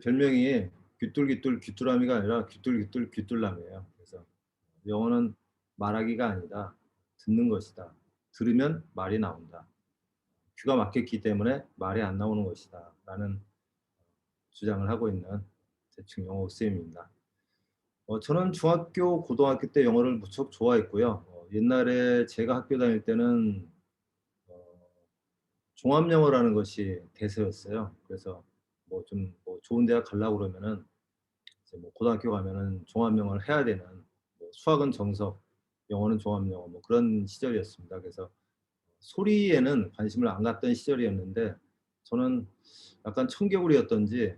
별명이 귀뚤귀뚤 귀뚜라미가 아니라 귀뚤귀뚤 귀뚤남이에요. 그래서 영어는 말하기가 아니다. 듣는 것이다. 들으면 말이 나온다. 귀가 막혔기 때문에 말이 안 나오는 것이다. 라는 주장을 하고 있는 대충 영어 쌤입니다. 저는 중학교, 고등학교 때 영어를 무척 좋아했고요. 옛날에 제가 학교 다닐 때는 어, 종합영어라는 것이 대세였어요. 그래서 뭐 좋은 대학 가려고 그러면은 이제 뭐 고등학교 가면은 종합영어를 해야 되는, 뭐 수학은 정석, 영어는 종합영어, 뭐 그런 시절이었습니다. 그래서 소리에는 관심을 안 갖던 시절이었는데, 저는 약간 청개구리였던지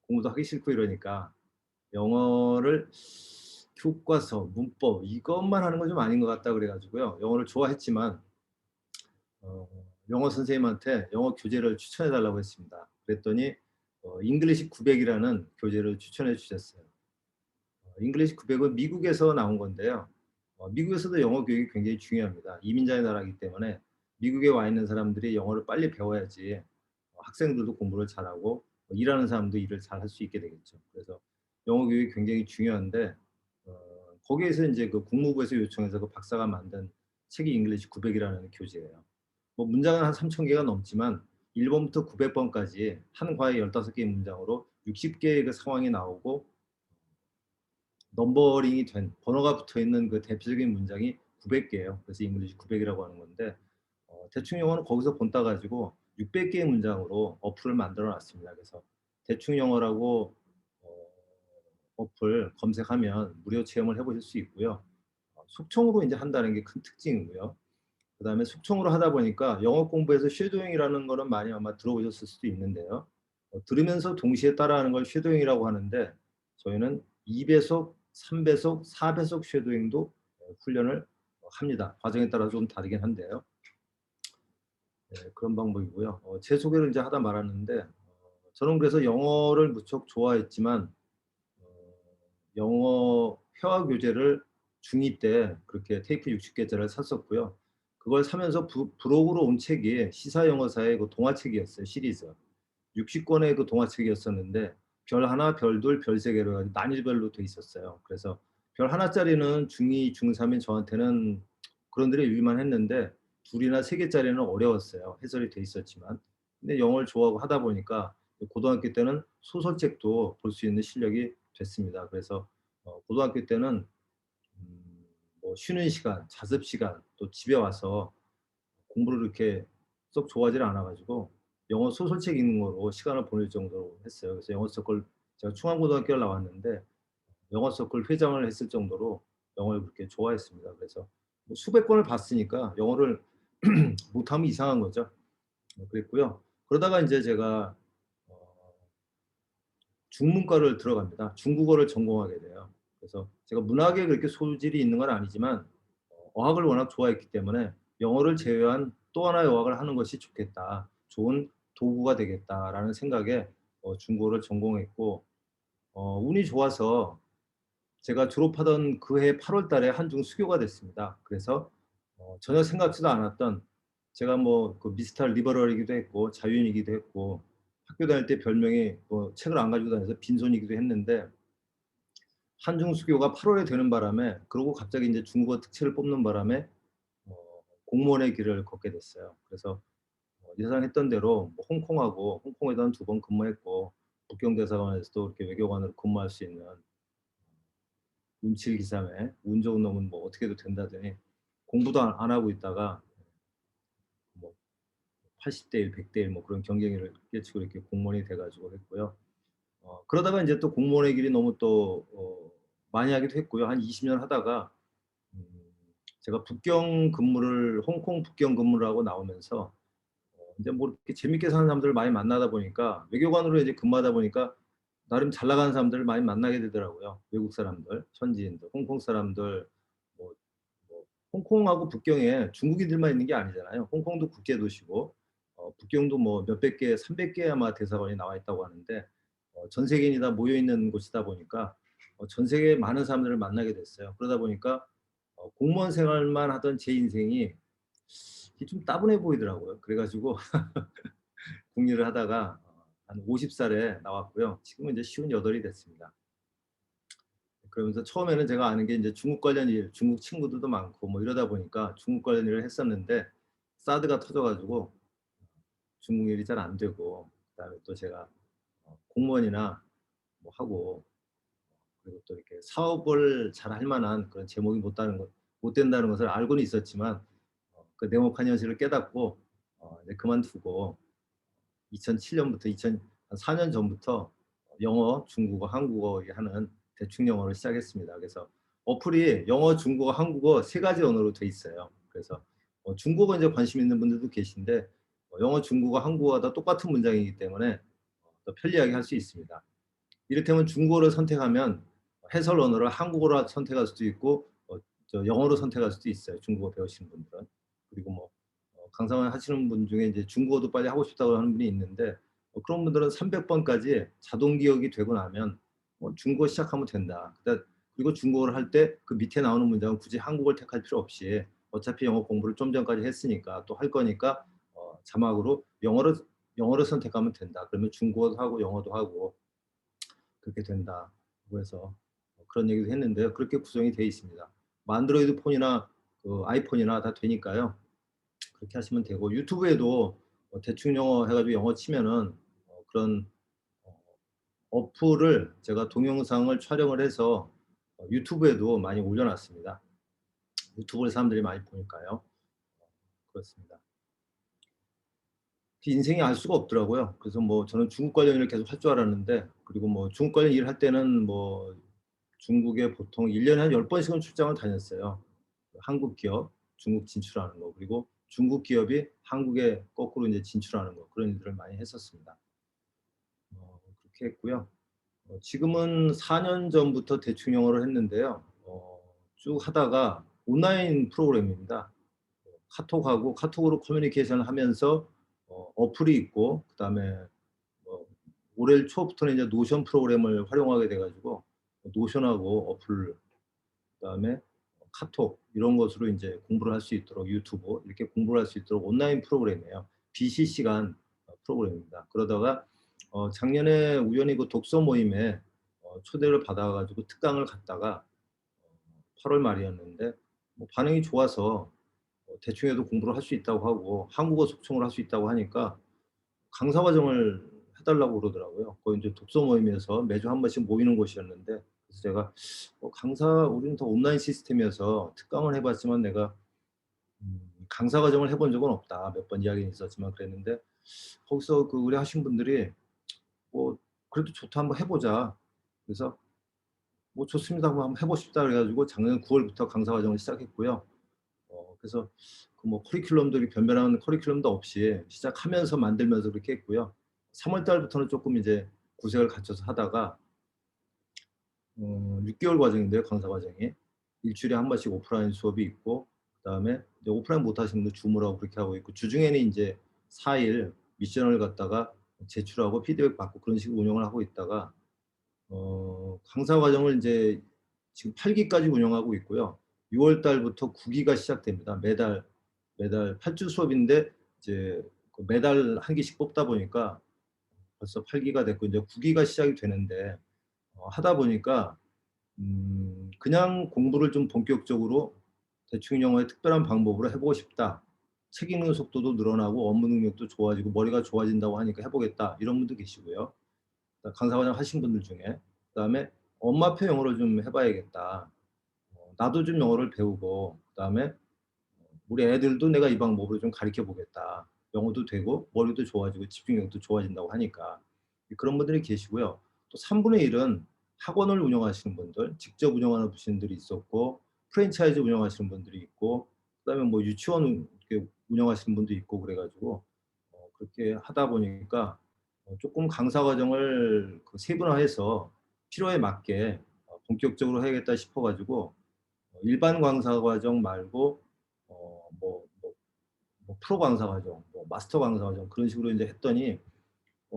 공부도 하기 싫고 이러니까 영어를 교과서, 문법 이것만 하는 건 좀 아닌 것 같다 그래 가지고요. 영어를 좋아했지만 어 영어 선생님한테 영어 교재를 추천해 달라고 했습니다. 그랬더니 잉글리시 900이라는 교재를 추천해 주셨어요. 잉글리시 900은 미국에서 나온 건데요. 미국에서도 영어 교육이 굉장히 중요합니다. 이민자의 나라이기 때문에 미국에 와 있는 사람들이 영어를 빨리 배워야지 학생들도 공부를 잘하고 일하는 사람도 일을 잘 할 수 있게 되겠죠. 그래서 영어 교육이 굉장히 중요한데, 거기에서 이제 그 국무부에서 요청해서 그 박사가 만든 책이 잉글리시 900이라는 교재예요. 뭐 문장은 한 3,000개가 넘지만 1번부터 900번까지 한 과에 15개의 문장으로 60개의 그 상황이 나오고 넘버링이 된 번호가 붙어 있는 그 대표적인 문장이 900개예요. 그래서 잉글리시 900이라고 하는 건데, 대충 영어는 거기서 본따 가지고 600개의 문장으로 어플을 만들어 놨습니다. 그래서 대충 영어라고 어, 어플 검색하면 무료 체험을 해보실 수 있고요. 속청으로 이제 한다는 게 큰 특징이고요. 그다음에 속청으로 하다 보니까 영어 공부에서 쉐도잉이라는 거는 많이 아마 들어보셨을 수도 있는데요. 들으면서 동시에 따라하는 걸 쉐도잉이라고 하는데, 저희는 2배속, 3배속, 4배속 쉐도잉도 훈련을 합니다. 과정에 따라 좀 다르긴 한데요. 네, 그런 방법이고요. 제 소개를 이제 하다 말았는데, 저는 그래서 영어를 무척 좋아했지만 어, 영어 회화 교재를 중2 때 그렇게 테이프 60개짜리를 샀었고요. 그걸 사면서 부록으로 온 책이 시사영어사의 그 동화책이었어요. 시리즈 60권의 그 동화책이었었는데, 별 하나, 별 둘, 별 세 개로 난이별로 돼 있었어요. 그래서 별 하나짜리는 중2, 중3인 저한테는 그런들이 유의만 했는데, 둘이나 세 개짜리는 어려웠어요. 해설이 돼 있었지만. 근데 영어를 좋아하고 하다 보니까 고등학교 때는 소설책도 볼 수 있는 실력이 됐습니다. 그래서 고등학교 때는 뭐 쉬는 시간, 자습 시간, 또 집에 와서 공부를 이렇게 썩 좋아하지 않아 가지고 영어 소설책 읽는 거로 시간을 보낼 정도로 했어요. 그래서 영어 서클, 제가 중앙고등학교를 나왔는데 영어 서클 회장을 했을 정도로 영어를 그렇게 좋아했습니다. 그래서 뭐 수백 권을 봤으니까 영어를 못하면 이상한 거죠. 그랬고요. 그러다가 이제 제가 어 중문과를 들어갑니다. 중국어를 전공하게 돼요. 그래서 제가 문학에 그렇게 소질이 있는 건 아니지만 어학을 워낙 좋아했기 때문에 '영어를 제외한 또 하나의 어학을 하는 것이 좋겠다. 좋은 도구가 되겠다.'라는 생각에 중국어를 전공했고, 운이 좋아서 제가 졸업하던 그해 8월 달에 한중 수교가 됐습니다. 그래서 전혀 생각지도 않았던, 제가 뭐 그 미스터 리버럴이기도 했고 자유인이기도 했고 학교 다닐 때 별명이 뭐 책을 안 가지고 다녀서 빈손이기도 했는데, 한중 수교가 8월에 되는 바람에, 그러고 갑자기 이제 중국어 특채를 뽑는 바람에 어 공무원의 길을 걷게 됐어요. 그래서 예상했던 대로 뭐 홍콩에도 한 2번 근무했고, 북경대사관에서도 이렇게 외교관으로 근무할 수 있는 운칠기삼에 운 좋은 놈은 뭐 어떻게 해도 된다더니 공부도 안 하고 있다가 뭐 80대 1, 100대 1 뭐 그런 경쟁률을 깨치고 이렇게 공무원이 돼 가지고 했고요. 그러다가 인제 또 공무원의 길이 너무 또 많이 하기도 했고요. 한 20년 하다가 음 제가 북경 근무를, 홍콩 북경 근무를 하고 나오면서 인제 뭐 이렇게 재밌게 사는 사람들을 많이 만나다 보니까, 외교관으로 이제 근무하다 보니까 나름 잘 나가는 사람들을 많이 만나게 되더라고요. 외국 사람들, 현지인들, 홍콩 사람들, 뭐 홍콩하고 북경에 중국인들만 있는 게 아니잖아요. 홍콩도 국제 도시고 북경도 뭐 몇백 개, 300개 아마 대사관이 나와 있다고 하는데, 전 세계인이 다 모여 있는 곳이다 보니까 전 세계 많은 사람들을 만나게 됐어요. 그러다 보니까 공무원 생활만 하던 제 인생이 이게 좀 따분해 보이더라고요. 그래 가지고 궁리를 하다가 한 50살에 나왔고요. 지금은 이제 58이 됐습니다. 그러면서 처음에는 제가 아는 게 이제 중국 관련 일, 중국 친구들도 많고 뭐 이러다 보니까 중국 관련 일을 했었는데 사드가 터져 가지고 중국 일이 잘 안 되고, 그다음에 또 제가 공무원이나 뭐 하고, 그리고 또 이렇게 사업을 잘 할 만한 그런 제목이 못 된다는 것을 알고는 있었지만 그 냉혹한 현실을 깨닫고 이제 그만두고 2007년부터 4년 전부터 영어, 중국어, 한국어 하는 대충 영어를 시작했습니다. 그래서 어플이 영어, 중국어, 한국어 세 가지 언어로 돼 있어요. 그래서 중국어 이제 관심 있는 분들도 계신데 영어, 중국어, 한국어가 다 똑같은 문장이기 때문에 더 편리하게 할 수 있습니다. 이를테면 중국어를 선택하면 해설 언어를 한국어로 선택할 수도 있고 영어로 선택할 수도 있어요. 중국어 배우시는 분들은. 그리고 뭐 강사를 하시는 분 중에 이제 중국어도 빨리 하고 싶다고 하는 분이 있는데 그런 분들은 300번까지 자동 기억이 되고 나면 중국어 시작하면 된다. 그리고 중국어를 할 때 그 밑에 나오는 문장은 굳이 한국어를 택할 필요 없이 어차피 영어 공부를 좀 전까지 했으니까 또 할 거니까 자막으로 영어를 선택하면 된다. 그러면 중국어도 하고 영어도 하고 그렇게 된다. 그래서 그런 얘기도 했는데요. 그렇게 구성이 되어 있습니다. 뭐 안드로이드 폰이나 그 아이폰이나 다 되니까요. 그렇게 하시면 되고 유튜브에도 대충 영어 해가지고 영어 치면은 그런 어, 어플을 제가 동영상을 촬영을 해서 유튜브에도 많이 올려놨습니다. 유튜브를 사람들이 많이 보니까요. 그렇습니다. 인생이 알 수가 없더라고요. 그래서 뭐 저는 중국 관련 일을 계속 할 줄 알았는데, 그리고 뭐 중국 관련 일을 할 때는 뭐 중국에 보통 1년에 한 10번씩은 출장을 다녔어요. 한국 기업, 중국 진출하는 거, 그리고 중국 기업이 한국에 거꾸로 이제 진출하는 거, 그런 일들을 많이 했었습니다. 그렇게 했고요. 지금은 4년 전부터 대충 영어를 했는데요. 쭉 하다가 온라인 프로그램입니다. 카톡하고 카톡으로 커뮤니케이션을 하면서 어플이 있고, 그다음에 올해 초부터는 이제 노션 프로그램을 활용하게 돼가지고 노션하고 어플, 그다음에 카톡 이런 것으로 이제 공부를 할 수 있도록 유튜브 이렇게 공부를 할 수 있도록 온라인 프로그램이에요. 비실시간 프로그램입니다. 그러다가 작년에 우연히 그 독서 모임에 초대를 받아가지고 특강을 갔다가 8월 말이었는데 뭐 반응이 좋아서 대충해도 공부를 할 수 있다고 하고 한국어 속청을 할 수 있다고 하니까 강사 과정을 해달라고 그러더라고요. 거기 이제 독서 모임에서 매주 한 번씩 모이는 곳이었는데 그래서 제가 강사 우리는 더 온라인 시스템이어서 특강을 해봤지만 내가 강사 과정을 해본 적은 없다. 몇 번 이야기는 있었지만 그랬는데 거기서 그 의뢰하신 분들이 뭐 그래도 좋다 한번 해보자. 그래서 뭐 좋습니다. 한번 해보십다 그래가지고 작년 9월부터 강사 과정을 시작했고요. 그래서 그 뭐 커리큘럼들이 변변한 커리큘럼도 없이 시작하면서 만들면서 그렇게 했고요. 3월 달부터는 조금 이제 구색을 갖춰서 하다가 6개월 과정인데요. 강사 과정이 일주일에 한 번씩 오프라인 수업이 있고 그다음에 오프라인 못 하시는 분들 줌으로 그렇게 하고 있고 주중에는 이제 4일 미션을 갖다가 제출하고 피드백 받고 그런 식으로 운영을 하고 있다가 강사 과정을 이제 지금 8기까지 운영하고 있고요. 6월 달부터 9기가 시작됩니다. 매달 8주 수업인데 이제 매달 한 기씩 뽑다 보니까 벌써 8기가 됐고 이제 9기가 시작이 되는데 하다 보니까 그냥 공부를 좀 본격적으로 대충 영어의 특별한 방법으로 해보고 싶다. 책 읽는 속도도 늘어나고 업무 능력도 좋아지고 머리가 좋아진다고 하니까 해보겠다. 이런 분도 계시고요. 강사과정 하신 분들 중에 그다음에 엄마표 영어를 좀 해봐야겠다. 나도 좀 영어를 배우고 그다음에 우리 애들도 내가 이 방법으로 좀 가르쳐 보겠다. 영어도 되고 머리도 좋아지고 집중력도 좋아진다고 하니까 그런 분들이 계시고요. 또 3분의 1은 학원을 운영하시는 분들, 직접 운영하는 분들이 있었고 프랜차이즈 운영하시는 분들이 있고 그다음에 뭐 유치원 운영하시는 분도 있고 그래가지고 그렇게 하다 보니까 조금 강사 과정을 그 세분화해서 필요에 맞게 본격적으로 해야겠다 싶어가지고 일반 강사 과정 말고 뭐 프로 강사 과정, 뭐 마스터 강사 과정 그런 식으로 이제 했더니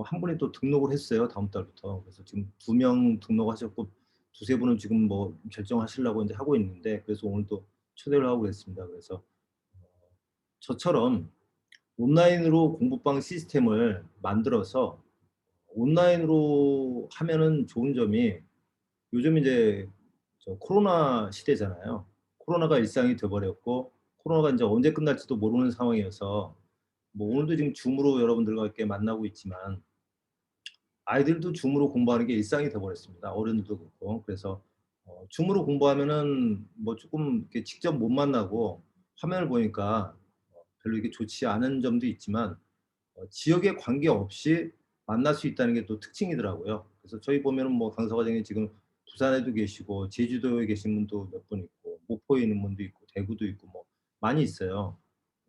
한 분이 또 등록을 했어요. 다음 달부터. 그래서 지금 2명 등록하셨고 두세 분은 지금 뭐 결정하시려고 이제 하고 있는데 그래서 오늘 또 초대를 하고 그랬습니다. 그래서 저처럼 온라인으로 공부방 시스템을 만들어서 온라인으로 하면은 좋은 점이 요즘 이제 코로나 시대잖아요. 코로나가 일상이 돼 버렸고 코로나가 인제 언제 끝날지도 모르는 상황이어서 뭐 오늘도 지금 줌으로 여러분들과 이렇게 만나고 있지만 아이들도 줌으로 공부하는 게 일상이 돼 버렸습니다. 어른들도 그렇고. 그래서 줌으로 공부하면은 뭐 쪼끔 이렇게 직접 못 만나고 화면을 보니까 별로 이게 좋지 않은 점도 있지만 지역에 관계없이 만날 수 있다는 게 또 특징이더라고요. 그래서 저희 보면은 뭐 강사 과정에 지금 부산에도 계시고 제주도에 계신 분도 몇 분 있고 목포에 있는 분도 있고 대구도 있고 뭐 많이 있어요.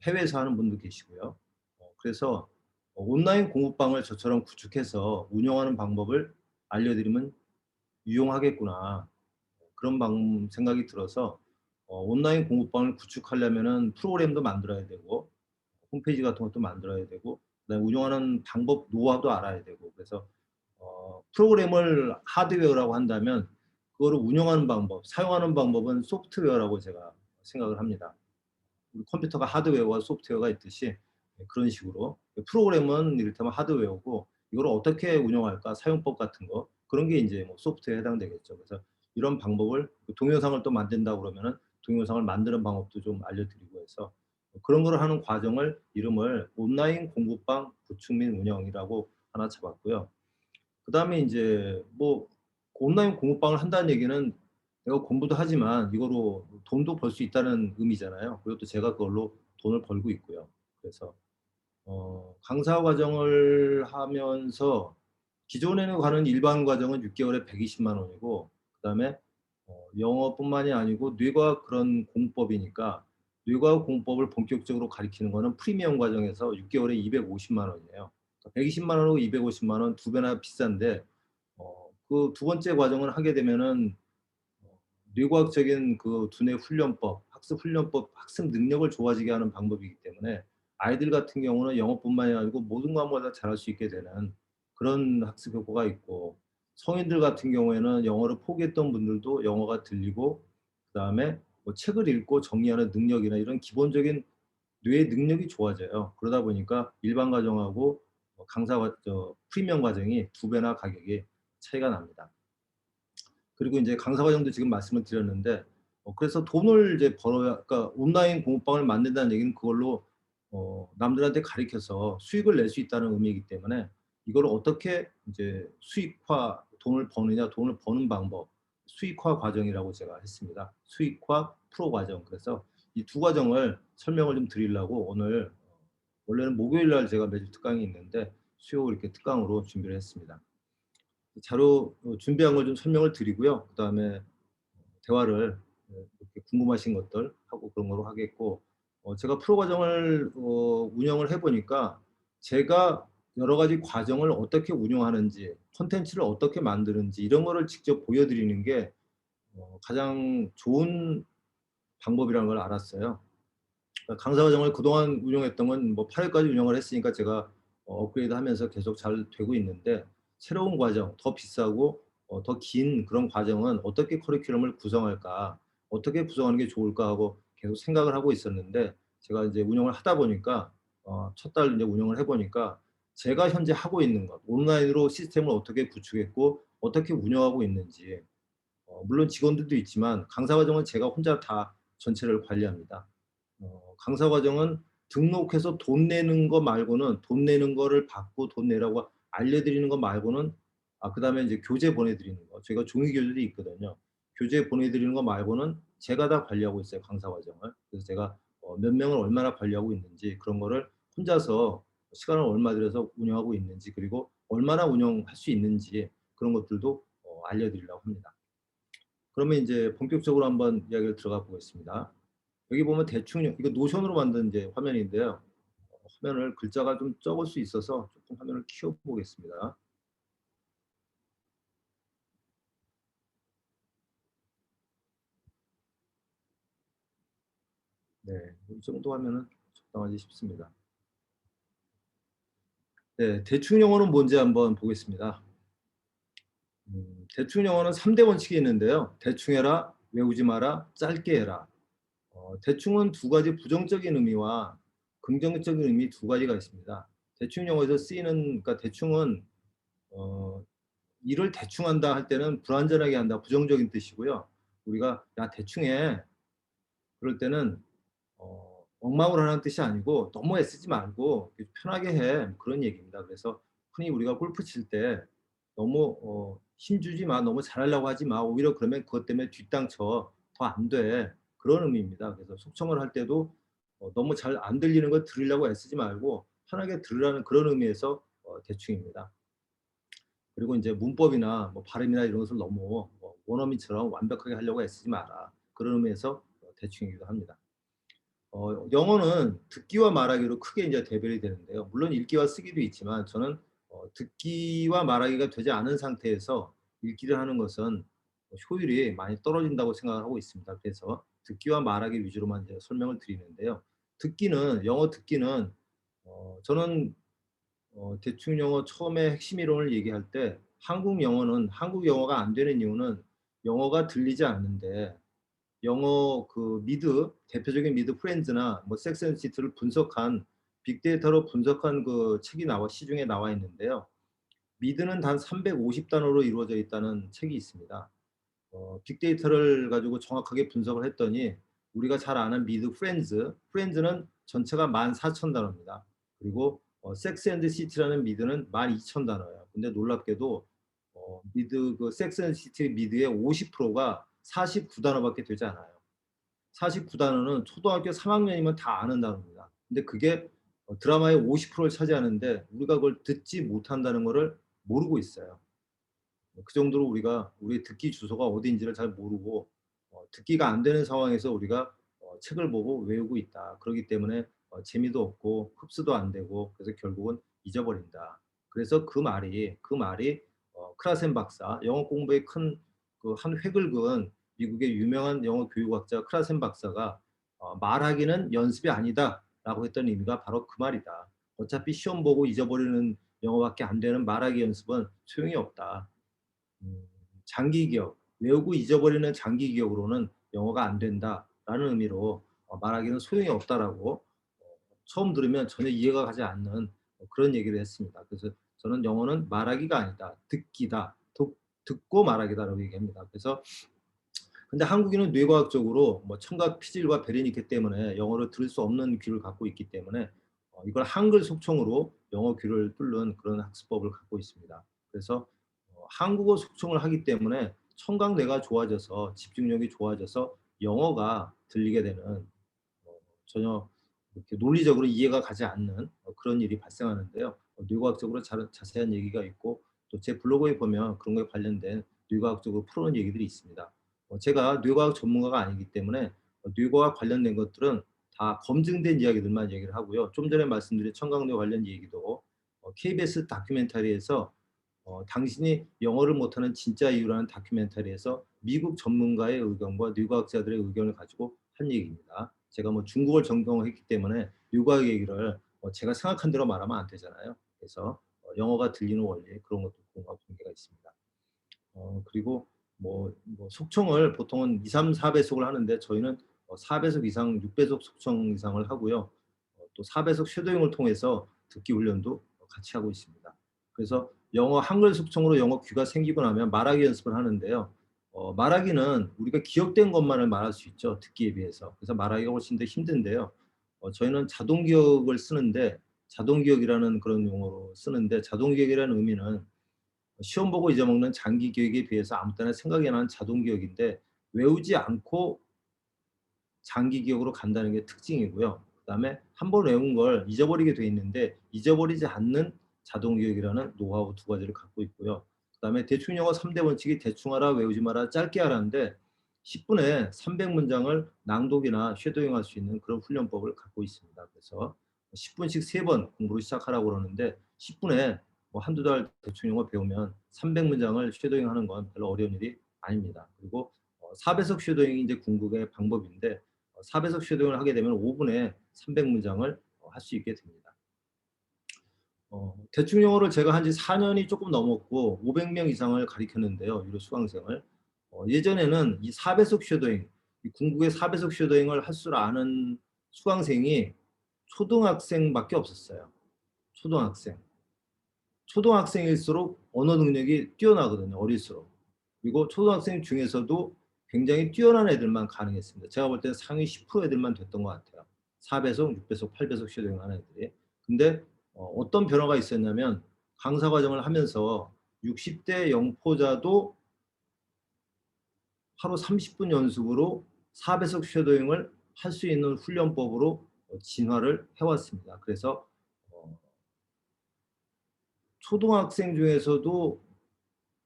해외에서 하는 분도 계시고요. 그래서 온라인 공부방을 저처럼 구축해서 운영하는 방법을 알려드리면 유용하겠구나. 그런 생각이 들어서 온라인 공부방을 구축하려면은 프로그램도 만들어야 되고 홈페이지 같은 것도 만들어야 되고 그다음에 운영하는 방법 노하우도 알아야 되고 그래서 프로그램을 하드웨어라고 한다면 그거를 운영하는 방법, 사용하는 방법은 소프트웨어라고 제가 생각을 합니다. 우리 컴퓨터가 하드웨어와 소프트웨어가 있듯이 그런 식으로 프로그램은 이를테면 하드웨어고 이걸 어떻게 운영할까 사용법 같은 거 그런 게 인제 뭐 소프트웨어에 해당되겠죠. 그래서 이런 방법을 동영상을 또 만든다 그러면은 동영상을 만드는 방법도 좀 알려드리고 해서 그런 거를 하는 과정을 이름을 온라인 공부방 구축 및 운영이라고 하나 잡았고요. 그다음에 인제 뭐 온라인 공부방을 한다는 얘기는 내가 공부도 하지만 이거로 돈도 벌 수 있다는 의미잖아요. 그리고 또 제가 그걸로 돈을 벌고 있고요. 그래서 강사 과정을 하면서 기존에는 가는 일반 과정은 6 개월에 120만 원이고 그다음에 영어뿐만이 아니고 뇌과학 그런 공법이니까 뇌과학 공법을 본격적으로 가리키는 거는 프리미엄 과정에서 6 개월에 250만 원이에요. 그러니까 120만 원하고 250만 원 두 배나 비싼데 그 두 번째 과정을 하게 되면은 어 뇌과학적인 그 두뇌 훈련법, 학습 훈련법, 학습 능력을 좋아지게 하는 방법이기 때문에 아이들 같은 경우는 영어뿐만이 아니고 모든 과목을 다 잘할 수 있게 되는 그런 학습 효과가 있고 성인들 같은 경우에는 영어를 포기했던 분들도 영어가 들리고 그다음에 뭐 책을 읽고 정리하는 능력이나 이런 기본적인 뇌의 능력이 좋아져요. 그러다 보니까 일반 과정하고 강사 프리미엄 과정이 두 배나 가격이 차이가 납니다. 그리고 인제 강사 과정도 지금 말씀을 드렸는데 그래서 돈을 이제 벌어야 그러니까 온라인 공부방을 만든다는 얘기는 그걸로 남들한테 가르쳐서 수익을 낼 수 있다는 의미이기 때문에 이거를 어떻게 이제 수익화 돈을 버느냐, 돈을 버는 방법, 수익화 과정이라고 제가 했습니다. 수익화 프로 과정. 그래서 이 두 과정을 설명을 좀 드리려고 오늘 원래는 목요일 날 제가 매주 특강이 있는데 수요 이렇게 특강으로 준비를 했습니다. 자료 준비한 걸 좀 설명을 드리고요. 그다음에 대화를 이렇게 궁금하신 것들 하고 그런 거로 하겠고 제가 프로 과정을 운영을 해 보니까 제가 여러 가지 과정을 어떻게 운영하는지 콘텐츠를 어떻게 만드는지 이런 거를 직접 보여 드리는 게 가장 좋은 방법이라는 걸 알았어요. 그러니까 강사 과정을 그동안 운영했던 건 뭐 8 회까지 운영을 했으니까 제가 업그레이드하면서 계속 잘 되고 있는데 새로운 과정 더 비싸고 더 긴 그런 과정은 '어떻게 커리큘럼을 구성할까? 어떻게 구성하는 게 좋을까?' 하고 계속 생각을 하고 있었는데 제가 인제 운영을 하다 보니까 첫 달 인제 운영을 해 보니까 제가 현재 하고 있는 것 온라인으로 시스템을 어떻게 구축했고 어떻게 운영하고 있는지 물론 직원들도 있지만 강사 과정은 제가 혼자 다 전체를 관리합니다. 강사 과정은 등록해서 돈 내는 거 말고는 돈 내는 거를 받고 돈 내라고 알려드리는 거 말고는 그다음에 인제 교재 보내드리는 거 저희가 종이 교재도 있거든요. 교재 보내드리는 거 말고는 제가 다 관리하고 있어요, 강사 과정을. 그래서 제가 몇 명을 얼마나 관리하고 있는지 그런 거를 혼자서 시간을 얼마 들여서 운영하고 있는지 그리고 얼마나 운영할 수 있는지 그런 것들도 알려드리려고 합니다. 그러면 인제 본격적으로 한번 이야기를 들어가 보겠습니다. 여기 보면 대충 이거 노션으로 만든 이제 화면인데요. 화면을 글자가 좀 적을 수 있어서 조금 화면을 키워 보겠습니다. 네. 이 정도 하면은 적당하지 싶습니다. 네. 대충 영어는 뭔지 한번 보겠습니다. 대충 영어는 3대 원칙이 있는데요. 대충 해라, 외우지 마라, 짧게 해라. 대충은 두 가지 부정적인 의미와 긍정적인 의미 두 가지가 있습니다. 대충 영어에서 쓰이는 그러니까 대충은 어 일을 대충 한다 할 때는 불완전하게 한다 부정적인 뜻이고요. 우리가 "야 대충 해." 그럴 때는 엉망으로 하라는 뜻이 아니고 "너무 애쓰지 말고 이렇게 편하게 해." 그런 얘기입니다. 그래서 흔히 우리가 골프 칠 때 너무 "힘 주지 마. 너무 잘하려고 하지 마. 오히려 그러면 그것 때문에 뒷땅 쳐. 더 안 돼." 그런 의미입니다. 그래서 속청을 할 때도 너무 잘 안 들리는 걸 들으려고 애쓰지 말고 편하게 들으라는 그런 의미에서 대충입니다. 그리고 인제 문법이나 뭐 발음이나 이런 것을 너무 원어민처럼 완벽하게 하려고 애쓰지 마라. 그런 의미에서 대충이기도 합니다. 영어는 듣기와 말하기로 크게 인제 대별이 되는데요. 물론 읽기와 쓰기도 있지만 저는 듣기와 말하기가 되지 않은 상태에서 읽기를 하는 것은 효율이 많이 떨어진다고 생각을 하고 있습니다. 그래서 듣기와 말하기 위주로만 이제 설명을 드리는데요. 듣기는 영어 듣기는 저는 대충 영어 처음에 핵심 이론을 얘기할 때 한국 영어가 안 되는 이유는 영어가 들리지 않는데 영어 그 대표적인 미드 프렌즈나 뭐 섹스 앤 시티를 분석한 빅데이터로 분석한 그 책이 시중에 나와 있는데요. 미드는 단 350 단어로 이루어져 있다는 책이 있습니다. 빅데이터를 가지고 정확하게 분석을 했더니 우리가 잘 아는 미드 프렌즈는 전체가 14,000 단어입니다. 그리고 섹스 앤드 시티라는 미드는 12,000 단어예요. 근데 놀랍게도 미드 그 섹스 앤드 시티 미드의 50%가 49 단어밖에 되지 않아요. 49 단어는 초등학교 3 학년이면 다 아는 단어입니다. 근데 그게 드라마의 50%를 차지하는데 우리가 그걸 듣지 못한다는 거를 모르고 있어요. 그 정도로 우리가 우리의 듣기 주소가 어디인지를 잘 모르고 듣기가 안 되는 상황에서 우리가 책을 보고 외우고 있다. 그러기 때문에 재미도 없고 흡수도 안 되고 그래서 결국은 잊어버린다. 그래서 그 말이 크라센 박사, 영어 공부에 큰 그 한 획을 그은 미국의 유명한 영어 교육학자 크라센 박사가 "말하기는 연습이 아니다."라고 했던 의미가 바로 그 말이다. 어차피 시험 보고 잊어버리는 영어밖에 안 되는 말하기 연습은 소용이 없다. 음 장기 기억, 외우고 잊어버리는 장기 기억으로는 영어가 안 된다라는 의미로 말하기는 소용이 없다라고 처음 들으면 전혀 이해가 가지 않는 그런 얘기를 했습니다. 그래서 저는 영어는 말하기가 아니다. 듣기다. 듣고 말하기다라고 얘기합니다. 그래서 근데 한국인은 뇌과학적으로 뭐 청각 피질과 배련이 있기 때문에 영어를 들을 수 없는 귀를 갖고 있기 때문에 이걸 한글 속청으로 영어 귀를 뚫는 그런 학습법을 갖고 있습니다. 그래서 한국어 속청을 하기 때문에 청각뇌가 좋아져서 집중력이 좋아져서 영어가 들리게 되는 전혀 이렇게 논리적으로 이해가 가지 않는 그런 일이 발생하는데요. 뇌과학적으로 자세한 얘기가 있고 또 제 블로그에 보면 그런 거에 관련된 뇌과학적으로 풀어놓은 얘기들이 있습니다. 제가 뇌과학 전문가가 아니기 때문에 뇌과학 관련된 것들은 다 검증된 이야기들만 얘기를 하고요. 좀 전에 말씀드린 청각뇌 관련 얘기도 KBS 다큐멘터리에서 당신이 영어를 못하는 진짜 이유라는 다큐멘터리에서 미국 전문가의 의견과 뇌과학자들의 의견을 가지고 한 얘기입니다. 제가 뭐 중국어를 전공했기 때문에 뇌과학 얘기를 제가 생각한 대로 말하면 안 되잖아요. 그래서 영어가 들리는 원리 그런 것도 공과 분계가 있습니다. 그리고 뭐 속청을 보통은 2-3-4배속을 하는데 저희는 4배속 이상, 6배속 속청 이상을 하고요. 또 4배속 쉐도잉을 통해서 듣기 훈련도 같이 하고 있습니다. 그래서 영어 한글 속청으로 영어 귀가 생기고 나면 말하기 연습을 하는데요. 말하기는 우리가 기억된 것만을 말할 수 있죠, 듣기에 비해서. 그래서 말하기가 훨씬 더 힘든데요. 저희는 자동 기억을 쓰는데 자동 기억이라는 그런 용어로 쓰는데 자동 기억이라는 의미는 시험 보고 잊어먹는 장기 기억에 비해서 아무 때나 생각이 나는 자동 기억인데 외우지 않고 장기 기억으로 간다는 게 특징이고요. 그다음에 한 번 외운 걸 잊어버리게 돼 있는데 잊어버리지 않는 자동 기억이라는 노하우 두 가지를 갖고 있고요. 그다음에 대충 영어 3대 원칙이 대충 알아, 외우지 마라, 짧게 하라인데 10분에 300문장을 낭독이나 쉐도잉 할 수 있는 그런 훈련법을 갖고 있습니다. 그래서 10분씩 3번 공부를 시작하라고 그러는데 10분에 뭐 한두 달 대충 영어 배우면 300문장을 쉐도잉 하는 건 별로 어려운 일이 아닙니다. 그리고 4배속 쉐도잉이 이제 궁극의 방법인데 4배속 쉐도잉을 하게 되면 5분에 300문장을 할 수 있게 됩니다. 대충 영어를 제가 한 지 4년이 조금 넘었고 500명 이상을 가르쳤는데요, 유료 수강생을. 예전에는 이 4배속 쉐도잉, 이 궁극의 4배속 쉐도잉을 할 줄 아는 수강생이 초등학생밖에 없었어요. 초등학생. 초등학생일수록 언어 능력이 뛰어나거든요, 어릴수록. 그리고 초등학생 중에서도 굉장히 뛰어난 애들만 가능했습니다. 제가 볼 때는 상위 10% 애들만 됐던 것 같아요. 4배속, 6배속, 8배속 쉐도잉 하는 애들이. 근데 어떤 변화가 있었냐면 강사 과정을 하면서 60대 영포자도 하루 30분 연습으로 4배속 쉐도잉을 할 수 있는 훈련법으로 진화를 해왔습니다. 그래서 초등학생 중에서도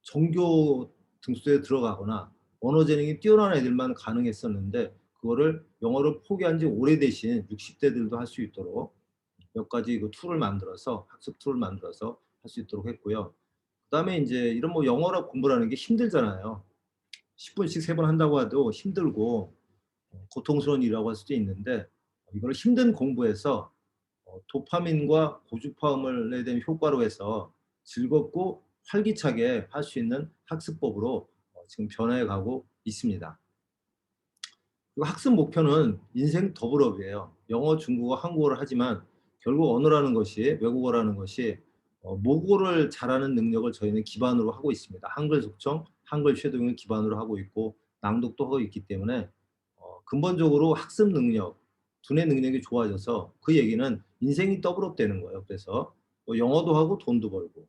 전교 등수에 들어가거나 언어 재능이 뛰어난 애들만 가능했었는데 그거를 영어를 포기한 지 오래되신 60대들도 할 수 있도록 몇 가지 그 툴을 만들어서 학습 툴을 만들어서 할 수 있도록 했고요. 그다음에 이제 이런 뭐 영어를 공부라는 게 힘들잖아요. 10분씩 3번 한다고 해도 힘들고 고통스러운 일이라고 할 수도 있는데 이걸 힘든 공부에서 도파민과 고주파음을 내야 되는 효과로 해서 즐겁고 활기차게 할 수 있는 학습법으로 지금 변화해 가고 있습니다. 그리고 학습 목표는 인생 더블업이에요. 영어, 중국어, 한국어를 하지만 결국 언어라는 것이 외국어라는 것이 모국어를 잘하는 능력을 저희는 기반으로 하고 있습니다. 한글 속청, 한글 쉐도잉을 기반으로 하고 있고 낭독도 하고 있기 때문에 근본적으로 학습 능력, 두뇌 능력이 좋아져서 그 얘기는 인생이 더블업 되는 거예요. 그래서 영어도 하고 돈도 벌고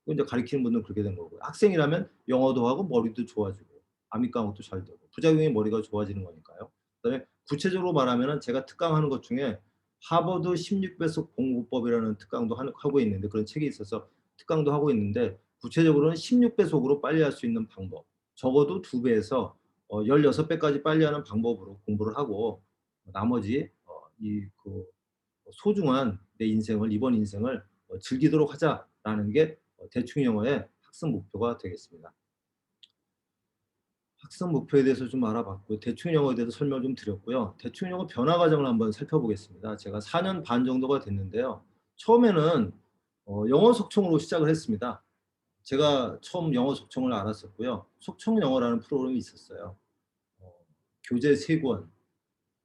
이제 가르치는 분들은 그렇게 된 거고 학생이라면 영어도 하고 머리도 좋아지고 아미 과목도 잘 되고 부작용이 머리가 좋아지는 거니까요. 그다음에 구체적으로 말하면 제가 특강하는 것 중에 하버드 16배속 공부법이라는 특강도 하고 있는데 그런 책이 있어서 특강도 하고 있는데 구체적으로는 16배속으로 빨리 할 수 있는 방법 적어도 2배에서 16배까지 빨리 하는 방법으로 공부를 하고 나머지 이그 소중한 내 인생을 이번 인생을 즐기도록 하자라는 게 대충 영어의 학습 목표가 되겠습니다. 학습 목표에 대해서 좀 알아봤고 대충 영어에 대해서 설명을 좀 드렸고요. 대충 영어 변화 과정을 한번 살펴보겠습니다. 제가 4년 반 정도가 됐는데요. 처음에는 영어 속청으로 시작을 했습니다. 제가 처음 영어 속청을 알았었고요. 속청 영어라는 프로그램이 있었어요. 어, 교재 3권,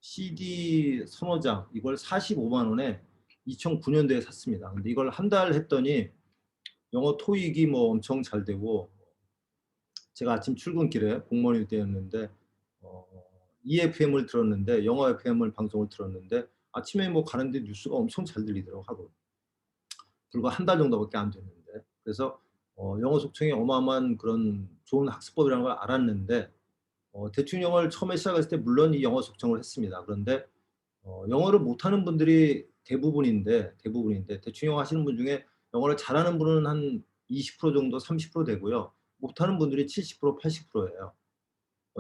CD 서너 장 이걸 45만 원에 2009년도에 샀습니다. 근데 이걸 한 달 했더니 영어 토익이 뭐 엄청 잘 되고 제가 아침 출근길에 공무원일 때였는데 어, EFM을 들었는데 영어 FM을 방송을 들었는데 아침에 뭐 가는데 뉴스가 엄청 잘 들리더라고 하루 불과 한 달 정도밖에 안 됐는데 그래서 영어 속청이 어마어마한 그런 좋은 학습법이라는 걸 알았는데 대충 영어를 처음에 시작했을 때 물론 이 영어 속청을 했습니다. 그런데 영어를 못하는 분들이 대부분인데 대충 영어 하시는 분 중에 영어를 잘하는 분은 한 20% 정도 30% 되고요. 못하는 분들이 70% 80%예요.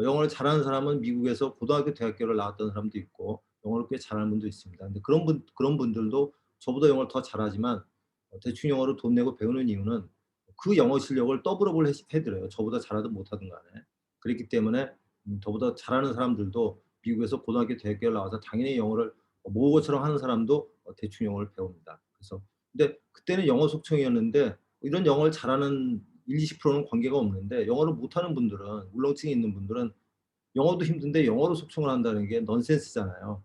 영어를 잘하는 사람은 미국에서 고등학교 대학교를 나왔던 사람도 있고 영어를 꽤 잘하는 분도 있습니다. 근데 그런 분들도 저보다 영어를 더 잘하지만 대충 영어를 돈 내고 배우는 이유는 그 영어 실력을 더블업을 해드려요. 저보다 잘하든 못하든 간에. 그렇기 때문에 저보다 잘하는 사람들도 미국에서 고등학교 대학교를 나와서 당연히 영어를 모국어처럼 하는 사람도 대충 영어를 배웁니다. 그래서 근데 그때는 영어 속청이었는데 이런 영어를 잘하는 1, 20%는 관계가 없는데 영어를 못하는 분들은 울렁증이 있는 분들은 영어도 힘든데 영어로 소통을 한다는 게 넌센스잖아요.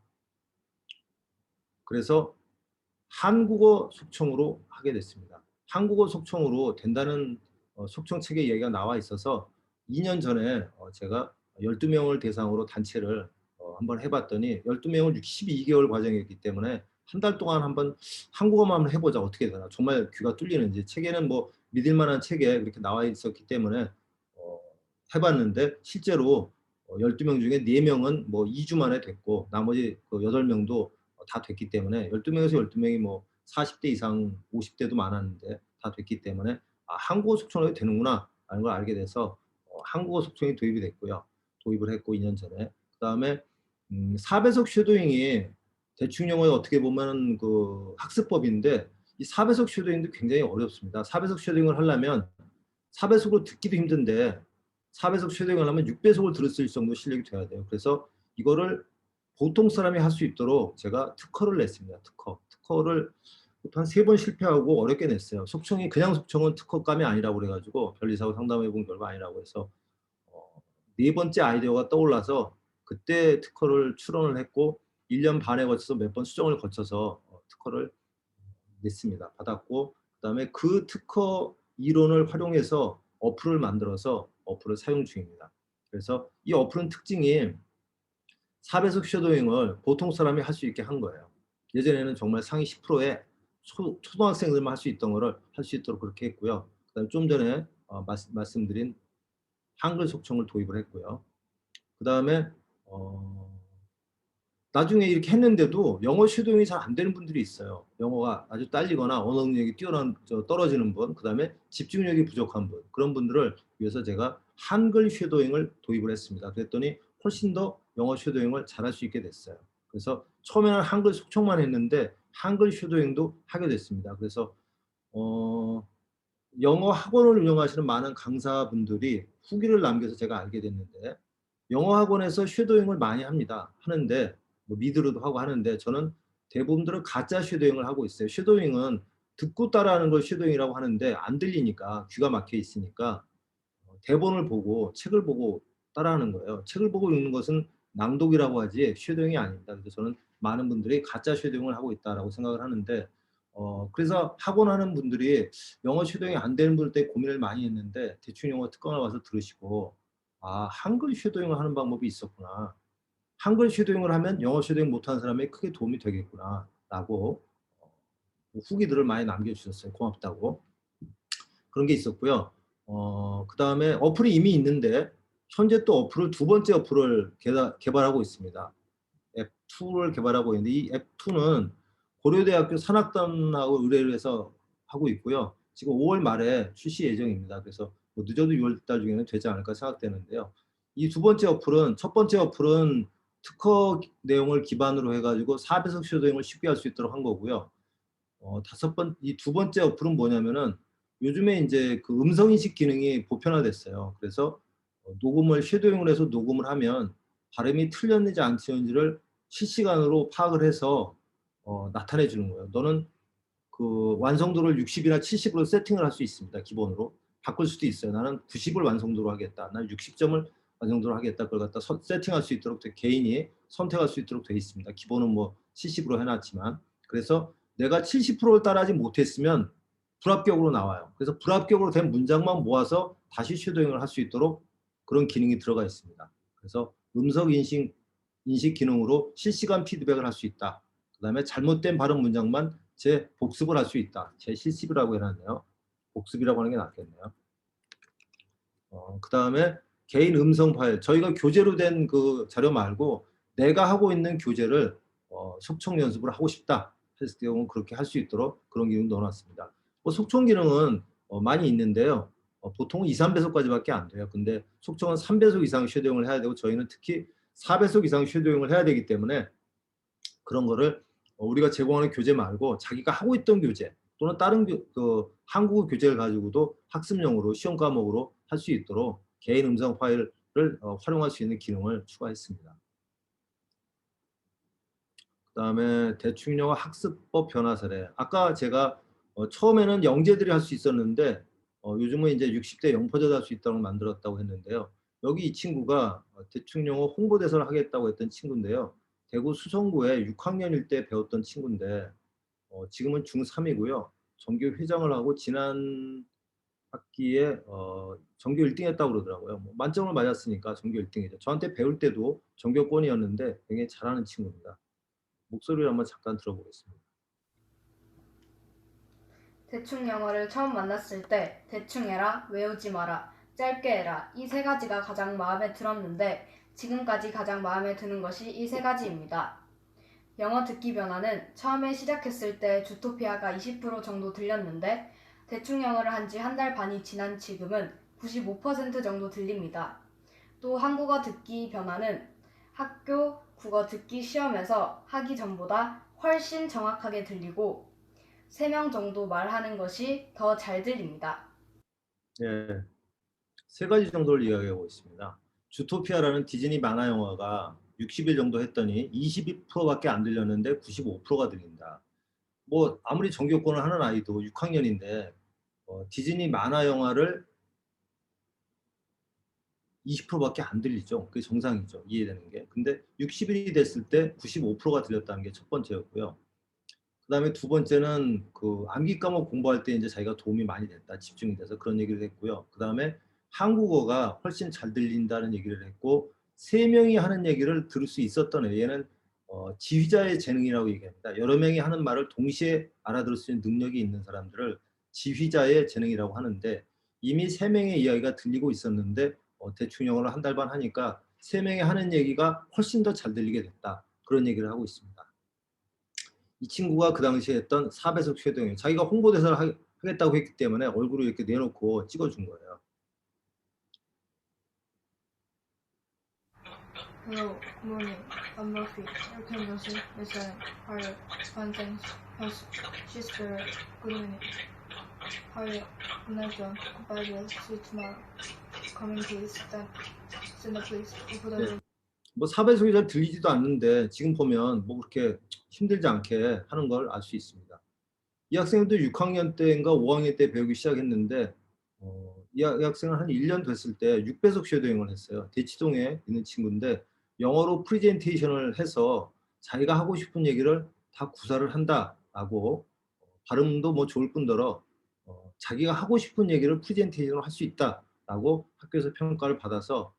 그래서 한국어 속청으로 하게 됐습니다. 한국어 속청으로 된다는 속청 책에 얘기가 나와 있어서 2년 전에 제가 12명을 대상으로 단체를 한번 해봤더니 12명을 12개월 과정이었기 때문에 한 달 동안 한번 한국어만 한번 해보자 어떻게 되나 정말 귀가 뚫리는지 책에는 뭐 믿을 만한 책에 그렇게 나와 있었기 때문에 어, 해봤는데 실제로 12명 중에 4명은 뭐 2주 만에 됐고 나머지 그 8명도 다 됐기 때문에 12명에서 12명이 뭐 40대 이상 50대도 많았는데 다 됐기 때문에 한국어 속청이 되는구나 라는 걸 알게 돼서 한국어 속청이 도입이 됐고요. 도입을 했고 2년 전에 그다음에 4배속 쉐도잉이 대충 영어에 어떻게 보면 그 학습법인데 이 4배속 쉐도잉도 굉장히 어렵습니다. 4배속 쉐도잉을 하려면 4배속으로 듣기도 힘든데 4배속 쉐도잉을 하면 6배속을 들을 수 있을 정도 실력이 돼야 돼요. 그래서 이거를 보통 사람이 할 수 있도록 제가 특허를 냈습니다. 특허를 한 3번 실패하고 어렵게 냈어요. 속청이 그냥 속청은 특허감이 아니라고 그래가지고 변리사하고 상담해 본 결과 아니라고 해서 네 번째 아이디어가 떠올라서 그때 특허를 출원을 했고 1년 반에 걸쳐서 몇 번 수정을 거쳐서 특허를 냈습니다. 받았고 그다음에 그 특허 이론을 활용해서 어플을 만들어서 어플을 사용 중입니다. 그래서 이 어플은 특징이 4배속 쉐도잉을 보통 사람이 할 수 있게 한 거예요. 예전에는 정말 상위 10%의 초등학생들만 할 수 있던 거를 할 수 있도록 그렇게 했고요. 그다음에 좀 전에 말씀드린 한글 속청을 도입을 했고요. 그다음에 나중에 이렇게 했는데도 영어 쉐도잉이 잘 안 되는 분들이 있어요. 영어가 아주 딸리거나 언어 능력이 떨어지는 분, 그다음에 집중력이 부족한 분, 그런 분들을 위해서 제가 한글 쉐도잉을 도입을 했습니다. 그랬더니 훨씬 더 영어 쉐도잉을 잘할 수 있게 됐어요. 그래서 처음에는 한글 속청만 했는데 한글 쉐도잉도 하게 됐습니다. 그래서 영어 학원을 운영하시는 많은 강사분들이 후기를 남겨서 제가 알게 됐는데, 영어 학원에서 쉐도잉을 많이 합니다. 하는데 뭐 미드로도 하고 하는데, 저는 대부분들은 가짜 쉐도잉을 하고 있어요. 쉐도잉은 듣고 따라하는 걸 쉐도잉이라고 하는데 안 들리니까, 귀가 막혀 있으니까 대본을 보고 책을 보고 따라하는 거예요. 책을 보고 읽는 것은 낭독이라고 하지 쉐도잉이 아닙니다. 그래서 저는 많은 분들이 가짜 쉐도잉을 하고 있다라고 생각을 하는데, 그래서 학원 하는 분들이 영어 쉐도잉이 안 되는 분들 때 고민을 많이 했는데, 대충 영어 특강을 와서 들으시고, 아, 한글 쉐도잉을 하는 방법이 있었구나. 한글 쉐도잉을 하면 영어 쉐도잉 못하는 사람에게 크게 도움이 되겠구나 라고 후기들을 많이 남겨주셨어요. 고맙다고. 그런 게 있었고요. 그 다음에 어플이 이미 있는데, 현재 또 어플을 두 번째 어플을 개발하고 있습니다. 앱2를 개발하고 있는데, 이 앱2는 고려대학교 산학단하고 의뢰를 해서 하고 있고요. 지금 5월 말에 출시 예정입니다. 그래서 뭐 늦어도 6월 달 중에는 되지 않을까 생각되는데요. 이 두 번째 어플은, 첫 번째 어플은 특허 내용을 기반으로 해가지고 4배속 쉐도잉을 쉽게 할 수 있도록 한 거고요. 이 두 번째 어플은 뭐냐면은, 요즘에 이제 그 음성인식 기능이 보편화됐어요. 그래서 녹음을 쉐도잉을 해서 녹음을 하면 발음이 틀렸는지 안 틀렸는지를 실시간으로 파악을 해서 나타내 주는 거예요. 너는 그 완성도를 60이나 70으로 세팅을 할 수 있습니다. 기본으로. 바꿀 수도 있어요. 나는 90을 완성도로 하겠다. 나는 60점을 완성도로 하겠다. 그걸 갖다 세팅할 수 있도록 개인이 선택할 수 있도록 되어 있습니다. 기본은 뭐 70으로 해놨지만. 그래서 내가 70%를 따라하지 못했으면 불합격으로 나와요. 그래서 불합격으로 된 문장만 모아서 다시 쉐도잉을 할 수 있도록 그런 기능이 들어가 있습니다. 그래서 음성 인식 기능으로 실시간 피드백을 할 수 있다. 그다음에 잘못된 발음 문장만 복습을 할 수 있다. 실습이라고 해놨네요. 복습이라고 하는 게 낫겠네요. 그다음에 개인 음성 파일. 저희가 교재로 된 그 자료 말고 내가 하고 있는 교재를 속청 연습을 하고 싶다 했을 경우 그렇게 할 수 있도록 그런 기능 넣어놨습니다. 속청 기능은 많이 있는데요. 보통은 2, 3배속까지밖에 안 돼요. 근데 속청은 3배속 이상 쉐도잉을 해야 되고, 저희는 특히 4배속 이상 쉐도잉을 해야 되기 때문에 그런 거를 우리가 제공하는 교재 말고 자기가 하고 있던 교재 또는 다른 그 한국어 교재를 가지고도 학습용으로 시험 과목으로 할 수 있도록 개인 음성 파일을 활용할 수 있는 기능을 추가했습니다. 그다음에 대충영어 학습법 변화 사례. 아까 제가 처음에는 영재들이 할 수 있었는데 요즘은 이제 60대 영포자도 할 수 있다고 만들었다고 했는데요. 여기 이 친구가 대충영어 홍보대사를 하겠다고 했던 친구인데요. 대구 수성구에 6학년일 때 배웠던 친구인데 지금은 중3이고요. 전교 회장을 하고 지난 학기에 전교 1등 했다고 그러더라고요. 뭐 만점을 맞았으니까 전교 1등이죠. 저한테 배울 때도 전교권이었는데 굉장히 잘하는 친구입니다. 목소리를 한번 잠깐 들어보겠습니다. 대충 영어를 처음 만났을 때 대충 해라, 외우지 마라, 짧게 해라 이 세 가지가 가장 마음에 들었는데 지금까지 가장 마음에 드는 것이 이 세 가지입니다. 영어 듣기 변화는 처음에 시작했을 때 주토피아가 20% 정도 들렸는데 대충 영어를 한 지 한 달 반이 지난 지금은 95% 정도 들립니다. 또 한국어 듣기 변화는 학교 국어 듣기 시험에서 하기 전보다 훨씬 정확하게 들리고 3명 정도 말하는 것이 더 잘 들립니다. 예, 세 가지 정도를 이야기하고 있습니다. 주토피아라는 디즈니 만화 영화가 60일 정도 했더니 22%밖에 안 들렸는데 95%가 들린다. 뭐 아무리 전교권을 하는 아이도 6학년인데 디즈니 만화 영화를 20%밖에 안 들리죠. 그게 정상이죠. 이해되는 게. 근데 60일이 됐을 때 95%가 들렸다는 게 첫 번째였고요. 그다음에 두 번째는 그 암기 과목 공부할 때 이제 자기가 도움이 많이 됐다, 집중이 돼서 그런 얘기를 했고요. 그다음에 한국어가 훨씬 잘 들린다는 얘기를 했고, 세 명이 하는 얘기를 들을 수 있었던 애. 얘는 지휘자의 재능이라고 얘기합니다. 여러 명이 하는 말을 동시에 알아들을 수 있는 능력이 있는 사람들을 지휘자의 재능이라고 하는데, 이미 세 명의 이야기가 들리고 있었는데 대충 영어를 한 달 반 하니까 세 명이 하는 얘기가 훨씬 더 잘 들리게 됐다, 그런 얘기를 하고 있습니다. 이 친구가 그 당시에 했던 4배속 쉐도잉, 자기가 홍보대사를 하겠다고 했기 때문에 얼굴을 이렇게 내놓고 찍어준 거예요. Hello, good morning. I'm Murphy. You can listen, listen, hurry, fun things, host, sister, good morning. Hurry, good night, John. Goodbye, dear. See you tomorrow. Come in, please. Send the please. 네. 뭐 4배속이 잘 들리지도 않는데 지금 보면 뭐 그렇게 힘들지 않게 하는 걸 알 수 있습니다. 이 학생도 6학년 때인가 5학년 때 배우기 시작했는데 이 학생은 한 1년 됐을 때 6배속 쉐도잉을 했어요. 대치동에 있는 친구인데 영어로 프레젠테이션을 해서 자기가 하고 싶은 얘기를 다 구사를 한다라고, 발음도 뭐 좋을 뿐더러 자기가 하고 싶은 얘기를 프레젠테이션을 할 수 있다라고 학교에서 평가를 받아서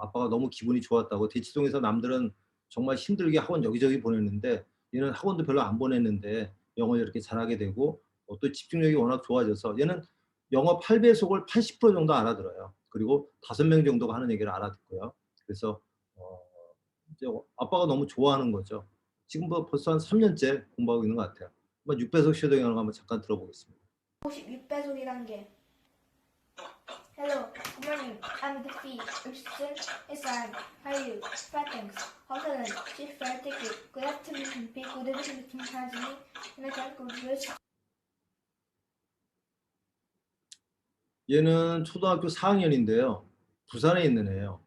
아빠가 너무 기분이 좋았다고. 대치동에서 남들은 정말 힘들게 학원 여기저기 보냈는데 얘는 학원도 별로 안 보냈는데 영어를 이렇게 잘하게 되고, 또 집중력이 워낙 좋아져서 얘는 영어 8배속을 80% 정도 알아들어요. 그리고 5명 정도가 하는 얘기를 알아듣고요. 그래서 이제 아빠가 너무 좋아하는 거죠. 지금 뭐 벌써 한 3년째 공부하고 있는 것 같아요. 한번 6배속 쉐도잉 하는 거 한번 잠깐 들어보겠습니다. 56배속이란 게 Hello, good morning. I'm Goofy. Interested? Yes, I'm. How are you? Fine, thanks. Hotel은 Chief Fair Ticket. Good afternoon. Be good evening. Kim하지니. 이렇게 good. 얘는 초등학교 4학년인데요. 부산에 있는 애예요.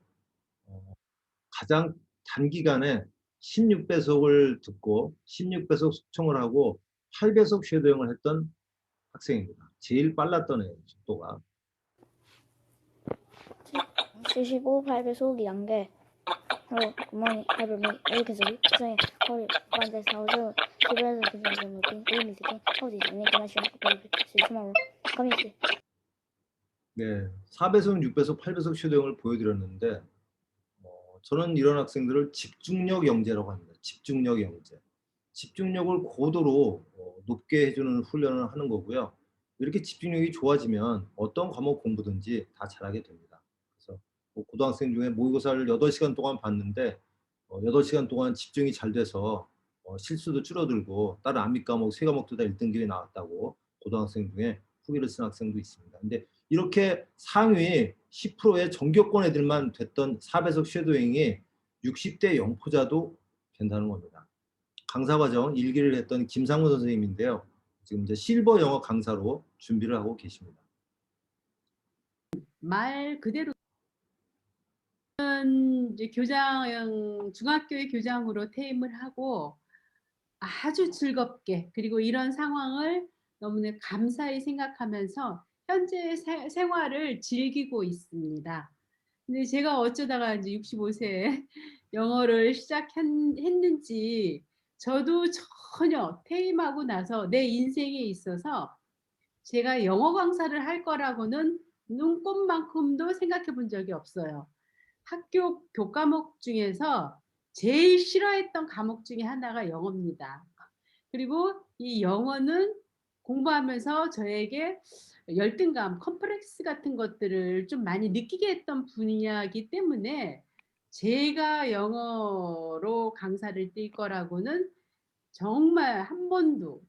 가장 단기간에 16배속을 듣고 16배속 숙청을 하고 8배속 쉐도잉을 했던 학생입니다. 제일 빨랐던 애예요, 속도가. 75, 8배속이란 게 Hello, good morning, everyone. 이렇게 해서 saying hurry, find this house. 집에서 기존 looking, really looking. How is it? International baby. See tomorrow. Come in. 네, 4배속, 6배속, 8배속 쉐도잉을 보여드렸는데 저는 이런 학생들을 집중력 영재라고 합니다. 집중력 영재. 집중력을 고도로 높게 해주는 훈련을 하는 거고요. 이렇게 집중력이 좋아지면 어떤 과목 공부든지 다 잘하게 됩니다. 그래서 뭐 고등학생 중에 모의고사를 8시간 동안 봤는데 8시간 동안 집중이 잘 돼서 실수도 줄어들고 다른 암기 과목 3과목도 다 1등급이 나왔다고 고등학생 중에 후기를 쓴 학생도 있습니다. 근데 이렇게 상위 10%의 전교권 애들만 됐던 4배속 쉐도잉이 60대 영포자도 된다는 겁니다. 강사과정 1기를 했던 김상무 선생님인데요. 지금 이제 실버 영어 강사로 준비를 하고 계십니다. 말 그대로 이제 중학교의 교장으로 퇴임을 하고 아주 즐겁게, 그리고 이런 상황을 너무나 감사히 생각하면서 현재 생활을 즐기고 있습니다. 근데 제가 어쩌다가 이제 65세에 영어를 시작했는지 저도 전혀 퇴임하고 나서 내 인생에 있어서 제가 영어 강사를 할 거라고는 눈꼽만큼도 생각해 본 적이 없어요. 학교 교과목 중에서 제일 싫어했던 과목 중에 하나가 영어입니다. 그리고 이 영어는 공부하면서 저에게 열등감, 컴플렉스 같은 것들을 좀 많이 느끼게 했던 분야이기 때문에 제가 영어로 강사를 뛸 거라고는 정말 한 번도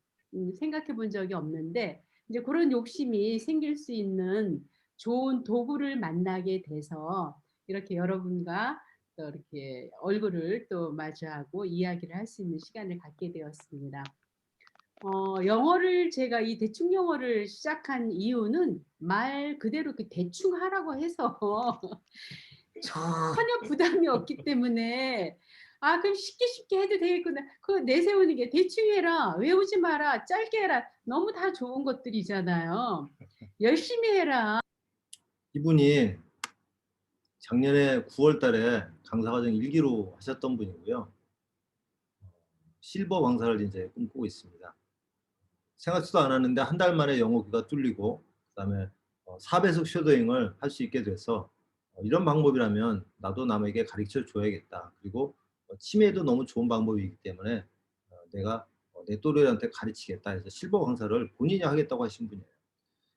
생각해 본 적이 없는데, 이제 그런 욕심이 생길 수 있는 좋은 도구를 만나게 돼서 이렇게 여러분과 또 이렇게 얼굴을 또 마주하고 이야기를 할 수 있는 시간을 갖게 되었습니다. 영어를 제가 이 대충 영어를 시작한 이유는 말 그대로 그 대충 하라고 해서 전혀 부담이 없기 때문에 그럼 쉽게 해도 되겠구나. 그거 내세우는 게 대충 해라, 외우지 마라, 짧게 해라, 너무 다 좋은 것들이잖아요. 열심히 해라. 이분이 작년에 9월 달에 강사과정 1기로 하셨던 분이고요. 실버 강사를 이제 꿈꾸고 있습니다. 생각지도 않았는데 한 달 만에 영어 귀가 뚫리고 그다음에 4배속 쉐도잉을 할 수 있게 돼서 이런 방법이라면 나도 남에게 가르쳐 줘야겠다. 그리고 치매에도 너무 좋은 방법이기 때문에 내가 내 또래한테 가르치겠다 해서 실버 강사를 본인이 하겠다고 하신 분이에요.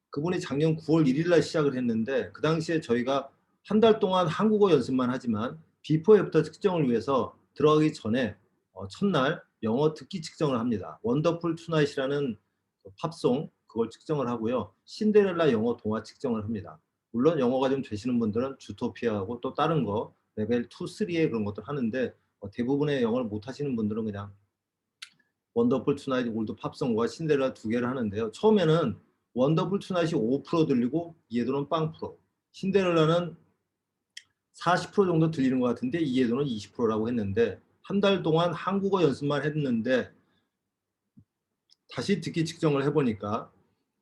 그분이 작년 9월 1일 날 시작을 했는데 그 당시에 저희가 한 달 동안 한국어 연습만 하지만 비포 애프터 측정을 위해서 들어가기 전에 첫날 영어 듣기 측정을 합니다. 원더풀 투나잇이라는 팝송 그걸 측정을 하고요. 신데렐라 영어 동화 측정을 합니다. 물론 영어가 좀 되시는 분들은 주토피아하고 또 다른 거 레벨 2, 3의 그런 것들 하는데 대부분의 영어를 못 하시는 분들은 그냥 원더풀 투나잇 올드 팝송과 신데렐라 두 개를 하는데요. 처음에는 원더풀 투나잇이 5% 들리고 이해도는 0%. 신데렐라는 40% 정도 들리는 것 같은데 이해도는 20%라고 했는데 한 달 동안 한국어 연습만 했는데 다시 듣기 측정을 해보니까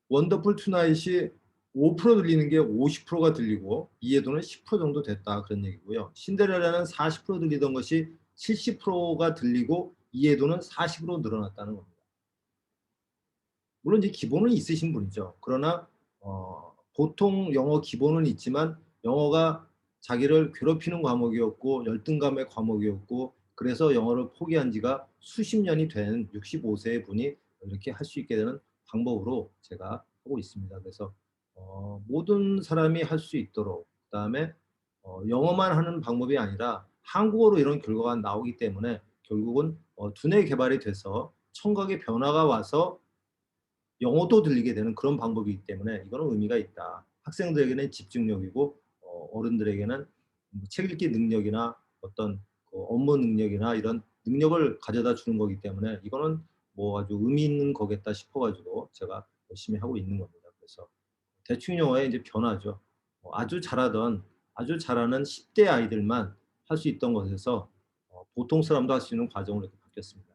원더풀 투나잇이 5% 들리는 게 50%가 들리고 이해도는 10% 정도 됐다 그런 얘기고요. 신데렐라는 40% 들리던 것이 70%가 들리고 이해도는 40으로 늘어났다는 겁니다. 물론 이제 기본은 있으신 분이죠. 그러나 보통 영어 기본은 있지만 영어가 자기를 괴롭히는 과목이었고 열등감의 과목이었고 그래서 영어를 포기한 지가 수십 년이 된 65세의 분이 이렇게 할 수 있게 되는 방법으로 제가 하고 있습니다. 그래서 모든 사람이 할 수 있도록 그다음에 영어만 하는 방법이 아니라 한국어로 이런 결과가 나오기 때문에 결국은 두뇌 개발이 돼서 청각의 변화가 와서 영어도 들리게 되는 그런 방법이기 때문에 이거는 의미가 있다. 학생들에게는 집중력이고 어른들에게는 책 읽기 능력이나 어떤 업무 능력이나 이런 능력을 가져다 주는 거기 때문에 이거는 뭐 아주 의미 있는 거겠다 싶어가지고 제가 열심히 하고 있는 겁니다. 그래서 대충 영어의 이제 변화죠. 아주 잘하던 아주 잘하는 10대 아이들만 할 수 있던 것에서 보통 사람도 할 수 있는 과정으로 이렇게 바뀌었습니다.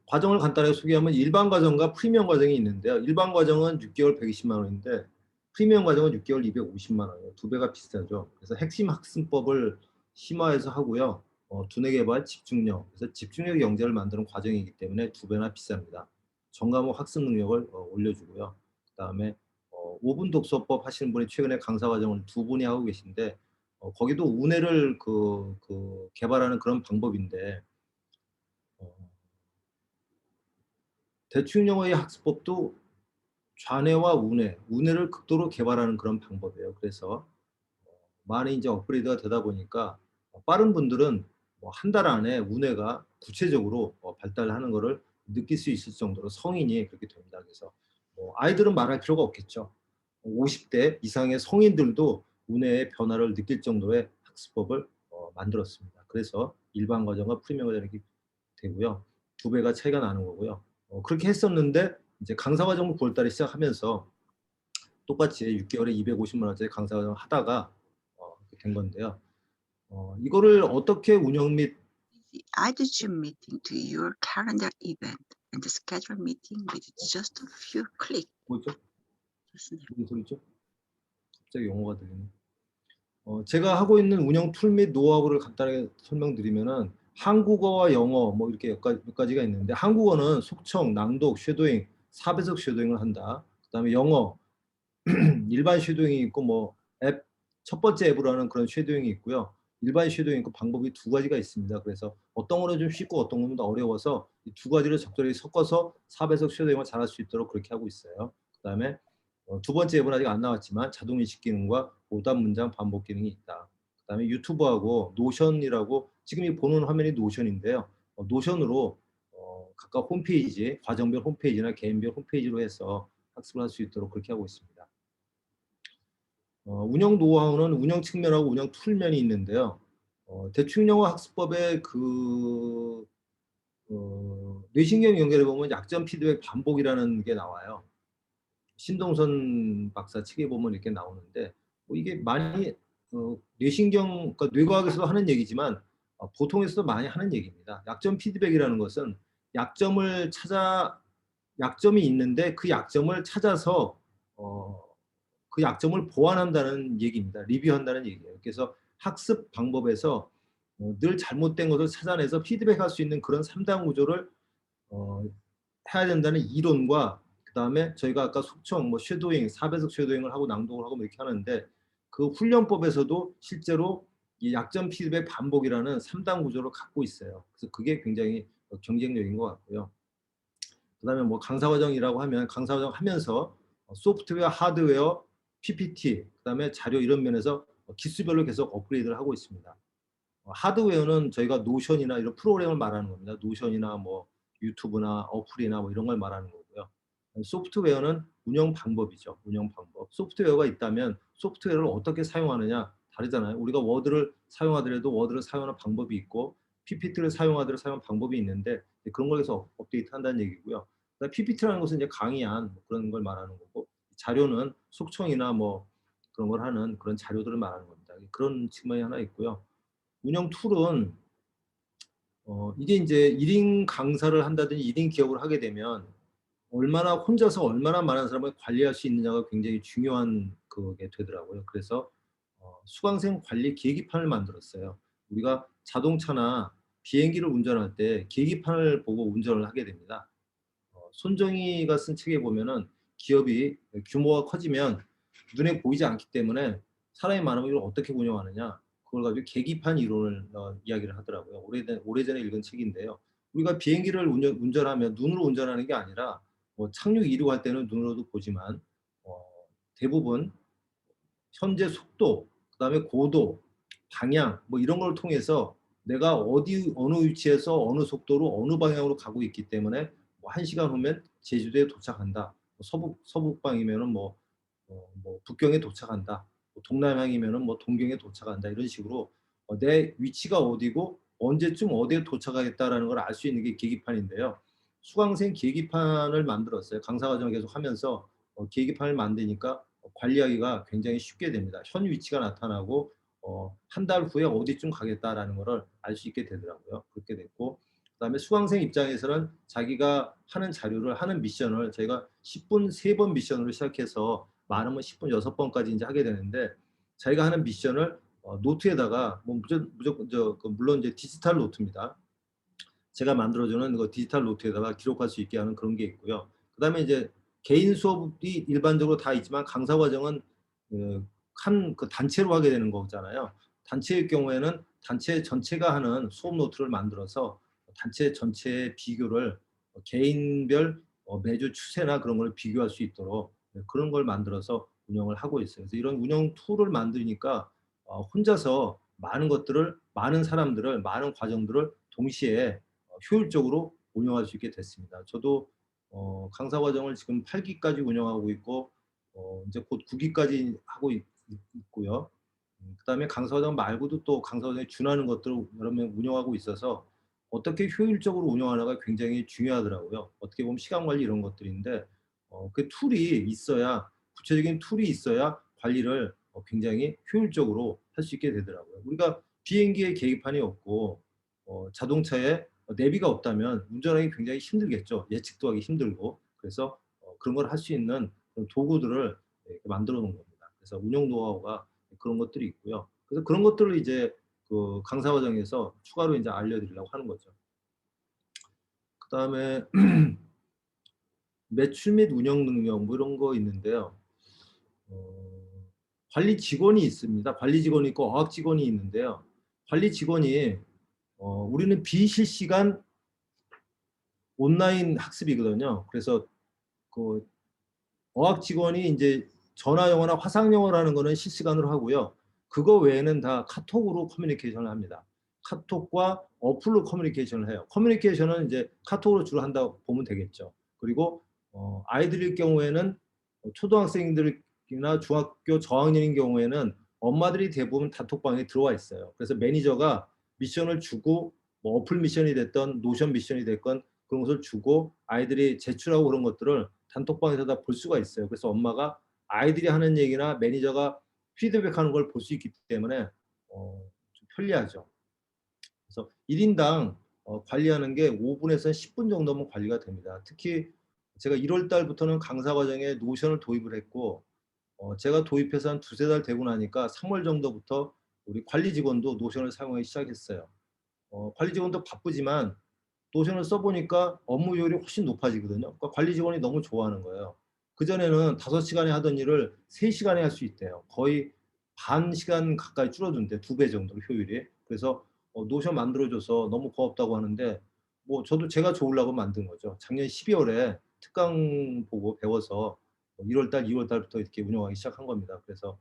과정을 간단하게 소개하면 일반 과정과 프리미엄 과정이 있는데요. 일반 과정은 6개월 120만 원인데 프리미엄 과정은 6개월 250만 원이에요. 두 배가 비싸죠. 그래서 핵심 학습법을 심화해서 하고요. 두뇌 개발, 집중력, 그래서 집중력 영재를 만드는 과정이기 때문에 두 배나 비쌉니다. 전과목 학습 능력을 올려주고요. 그다음에 5분 독서법 하시는 분이 최근에 강사 과정을 두 분이 하고 계신데 거기도 운해를 개발하는 그런 방법인데 대충 영어의 학습법도 좌뇌와 우뇌, 우뇌를 극도로 개발하는 그런 방법이에요. 그래서 많이 이제 업그레이드가 되다 보니까 빠른 분들은 한 달 안에 우뇌가 구체적으로 발달하는 것을 느낄 수 있을 정도로 성인이 그렇게 됩니다. 그래서 아이들은 말할 필요가 없겠죠. 50대 이상의 성인들도 우뇌의 변화를 느낄 정도의 학습법을 만들었습니다. 그래서 일반 과정과 프리미엄 과정이 되고요. 두 배가 차이가 나는 거고요. 그렇게 했었는데 이제 강사 과정을 9월 달에 시작하면서 똑같이 6개월에 250만 원짜리 강사 과정을 하다가 된 건데요. 이거를 어떻게 운영 및 Add Zoom meeting to your calendar event and schedule meeting with just a few clicks. 뭐죠? 좋습니다. 무슨 소리죠? 갑자기 영어가 들리네. 제가 하고 있는 운영 툴 및 노하우를 간단하게 설명드리면은 한국어와 영어 뭐 이렇게 몇 가지가 있는데 한국어는 속청, 낭독, 쉐도잉, 4배속 쉐도잉을 한다. 그다음에 영어 일반 쉐도잉이 있고 뭐 앱 첫 번째 앱으로 하는 그런 쉐도잉이 있고요. 일반 쉐도잉이 있고 방법이 두 가지가 있습니다. 그래서 어떤 거는 좀 쉽고 어떤 거는 더 어려워서 이 두 가지를 적절히 섞어서 4배속 쉐도잉을 잘할 수 있도록 그렇게 하고 있어요. 그다음에 두 번째 앱은 아직 안 나왔지만 자동인식 기능과 오답 문장 반복 기능이 있다. 그다음에 유튜브하고 노션이라고 지금 이 보는 화면이 노션인데요. 노션으로 각각 홈페이지, 과정별 홈페이지나 개인별 홈페이지로 해서 학습을 할 수 있도록 그렇게 하고 있습니다. 운영 노하우는 운영 측면하고 운영 툴면이 있는데요. 대충 영어 학습법의 뇌신경 연결해 보면 약점 피드백 반복이라는 게 나와요. 신동선 박사 책에 보면 이렇게 나오는데 이게 많이 뇌신경, 그러니까 뇌과학에서도 하는 얘기지만 보통에서도 많이 하는 얘기입니다. 약점 피드백이라는 것은 약점이 있는데 그 약점을 찾아서 그 약점을 보완한다는 얘기입니다. 리뷰한다는 얘기예요. 그래서 학습 방법에서 늘 잘못된 것을 찾아내서 피드백할 수 있는 그런 3단 구조를 해야 된다는 이론과 그다음에 저희가 아까 속청, 뭐 쉐도잉, 4배속 쉐도잉을 하고 낭독을 하고 뭐 이렇게 하는데 그 훈련법에서도 실제로 이 약점 피드백 반복이라는 3단 구조를 갖고 있어요. 그래서 그게 굉장히 경쟁력인 것 같고요. 그다음에 뭐 강사 과정이라고 하면 강사 과정 하면서 소프트웨어, 하드웨어, PPT, 그다음에 자료 이런 면에서 기수별로 계속 업그레이드를 하고 있습니다. 하드웨어는 저희가 노션이나 이런 프로그램을 말하는 겁니다. 노션이나 뭐 유튜브나 어플이나 뭐 이런 걸 말하는 거고요. 소프트웨어는 운영 방법이죠. 운영 방법. 소프트웨어가 있다면 소프트웨어를 어떻게 사용하느냐 다르잖아요. 우리가 워드를 사용하더라도 워드를 사용하는 방법이 있고 PPT를 사용하더라도 사용하는 방법이 있는데 그런 걸 해서 업데이트 한다는 얘기고요. PPT라는 것은 이제 강의안 뭐 그런 걸 말하는 거고 자료는 속청이나 뭐 그런 걸 하는 그런 자료들을 말하는 겁니다. 그런 측면이 하나 있고요. 운영 툴은 이게 이제 1인 강사를 한다든지 1인 기업을 하게 되면 얼마나 혼자서 얼마나 많은 사람을 관리할 수 있느냐가 굉장히 중요한 그게 되더라고요. 그래서 수강생 관리 계기판을 만들었어요. 우리가 자동차나 비행기를 운전할 때 계기판을 보고 운전을 하게 됩니다. 손정희가 쓴 책에 보면은 기업이 규모가 커지면 눈에 보이지 않기 때문에 사람이 많으면 이걸 어떻게 운영하느냐 그걸 가지고 계기판 이론을 이야기를 하더라고요. 오래전에 읽은 책인데요. 우리가 비행기를 운전하면 눈으로 운전하는 게 아니라 뭐 착륙 이륙할 때는 눈으로도 보지만 대부분 현재 속도, 그다음에 고도, 방향 뭐 이런 걸 통해서 내가 어느 위치에서 어느 속도로 어느 방향으로 가고 있기 때문에 뭐 1시간 후면 제주도에 도착한다. 서북방이면은 뭐 북경에 도착한다. 뭐 동남향이면은 뭐 동경에 도착한다. 이런 식으로 내 위치가 어디고 언제쯤 어디에 도착하겠다라는 걸 알 수 있는 게 계기판인데요. 수강생 계기판을 만들었어요. 강사 과정을 계속 하면서 계기판을 만드니까 관리하기가 굉장히 쉽게 됩니다. 현 위치가 나타나고 한 달 후에 어디쯤 가겠다라는 것을 알 수 있게 되더라고요. 그렇게 됐고 그다음에 수강생 입장에서는 자기가 하는 자료를 하는 미션을 저희가 10분 3번 미션으로 시작해서 많으면 10분 6번까지 이제 하게 되는데 자기가 하는 미션을 노트에다가 뭐 무조건 물론 이제 디지털 노트입니다. 제가 만들어주는 그 디지털 노트에다가 기록할 수 있게 하는 그런 게 있고요. 그다음에 이제 개인 수업이 일반적으로 다 있지만 강사 과정은 한 그 단체로 하게 되는 거잖아요. 단체의 경우에는 단체 전체가 하는 수업 노트를 만들어서 단체 전체의 비교를 개인별 매주 추세나 그런 걸 비교할 수 있도록 그런 걸 만들어서 운영을 하고 있어요. 그래서 이런 운영 툴을 만드니까 혼자서 많은 것들을 많은 사람들을 많은 과정들을 동시에 효율적으로 운영할 수 있게 됐습니다. 저도 강사 과정을 지금 8기까지 운영하고 있고 이제 곧 9기까지 하고 있고요. 그다음에 강사 과정 말고도 또 강사 과정에 준하는 것들을 여러 명 운영하고 있어서 어떻게 효율적으로 운영하느냐가 굉장히 중요하더라고요. 어떻게 보면 시간 관리 이런 것들인데 그 툴이 있어야 구체적인 툴이 있어야 관리를 굉장히 효율적으로 할 수 있게 되더라고요. 우리가 비행기에 계기판이 없고 자동차에 내비가 없다면 운전하기 굉장히 힘들겠죠. 예측도 하기 힘들고. 그래서 그런 걸 할 수 있는 그런 도구들을 만들어 놓은 겁니다. 그래서 운영 노하우가 그런 것들이 있고요. 그래서 그런 것들을 이제 그 강사 과정에서 추가로 이제 알려드리려고 하는 거죠. 그다음에 매출 및 운영 능력 뭐 이런 거 있는데요. 관리 직원이 있습니다. 관리 직원이 있고 어학 직원이 있는데요. 관리 직원이 우리는 비실시간 온라인 학습이거든요. 그래서 그 어학 직원이 이제 전화 영어나 화상 영어라는 거는 실시간으로 하고요. 그거 외에는 다 카톡으로 커뮤니케이션을 합니다. 카톡과 어플로 커뮤니케이션을 해요. 커뮤니케이션은 이제 카톡으로 주로 한다고 보면 되겠죠. 그리고 아이들일 경우에는 초등학생들이나 중학교 저학년인 경우에는 엄마들이 대부분 단톡방에 들어와 있어요. 그래서 매니저가 미션을 주고 뭐 어플 미션이 됐던 노션 미션이 됐건 그런 것을 주고 아이들이 제출하고 그런 것들을 단톡방에서 다 볼 수가 있어요. 그래서 엄마가 아이들이 하는 얘기나 매니저가 피드백하는 걸 볼 수 있기 때문에 좀 편리하죠. 그래서 1인당 관리하는 게 5분에서 10분 정도면 관리가 됩니다. 특히 제가 1월 달부터는 강사 과정에 노션을 도입을 했고 제가 도입해서 한 2~3달 되고 나니까 3월 정도부터 우리 관리 직원도 노션을 사용하기 시작했어요. 관리 직원도 바쁘지만 노션을 써보니까 업무 효율이 훨씬 높아지거든요. 그러니까 관리 직원이 너무 좋아하는 거예요. 그전에는 5시간에 하던 일을 3시간에 할 수 있대요. 거의 반 시간 가까이 줄어든대. 2배 정도 효율이. 그래서 노션 만들어줘서 너무 고맙다고 하는데 뭐 저도 제가 좋으려고 만든 거죠. 작년 12월에 특강 보고 배워서 1월 달, 2월 달부터 이렇게 운영하기 시작한 겁니다. 그래서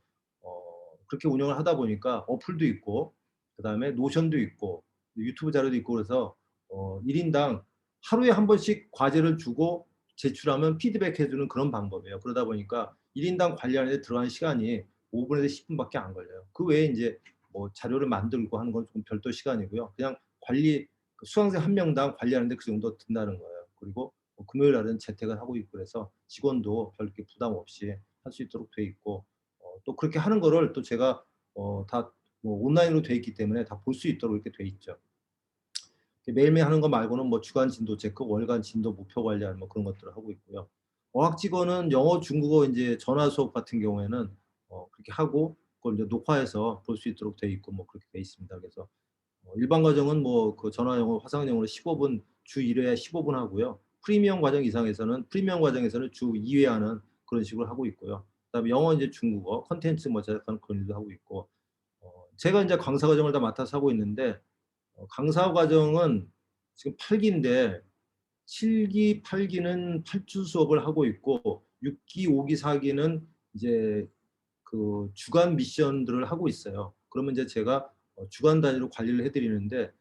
그렇게 운영을 하다 보니까 어플도 있고 그다음에 노션도 있고 유튜브 자료도 있고 그래서 1인당 하루에 한 번씩 과제를 주고 제출하면 피드백 해주는 그런 방법이에요. 그러다 보니까 1인당 관리하는 데 들어가는 시간이 5분에서 10분밖에 안 걸려요. 그 외에 이제 뭐 자료를 만들고 하는 건 조금 별도 시간이고요. 그냥 관리 수강생 한 명당 관리하는데 그 정도 든다는 거예요. 그리고 금요일 날은 재택을 하고 있고 그래서 직원도 별 이렇게 부담 없이 할 수 있도록 돼 있고 또 그렇게 하는 거를 또 제가 다 뭐 온라인으로 돼 있기 때문에 다 볼 수 있도록 이렇게 돼 있죠. 매일매일 하는 거 말고는 뭐 주간 진도 체크, 월간 진도 목표 관리하는 뭐 그런 것들을 하고 있고요. 어학 직원은 영어, 중국어 이제 전화 수업 같은 경우에는 그렇게 하고 그걸 이제 녹화해서 볼 수 있도록 돼 있고 뭐 그렇게 돼 있습니다. 그래서 일반 과정은 뭐 그 전화 영어, 화상 영어로 15분 주 1회 15분 하고요. 프리미엄 과정 이상에서는 프리미엄 과정에서는 주 2회 하는 그런 식으로 하고 있고요. 그다음에 영어 이제 중국어 컨텐츠 뭐 제작하는 그런 일도 하고 있고 제가 이제 강사 과정을 다 맡아서 하고 있는데 강사 과정은 지금 8기인데 7기, 8기는 8주 수업을 하고 있고 6기, 5기, 4기는 이제 그 주간 미션들을 하고 있어요. 그러면 이제 제가 주간 단위로 관리를 해드리는데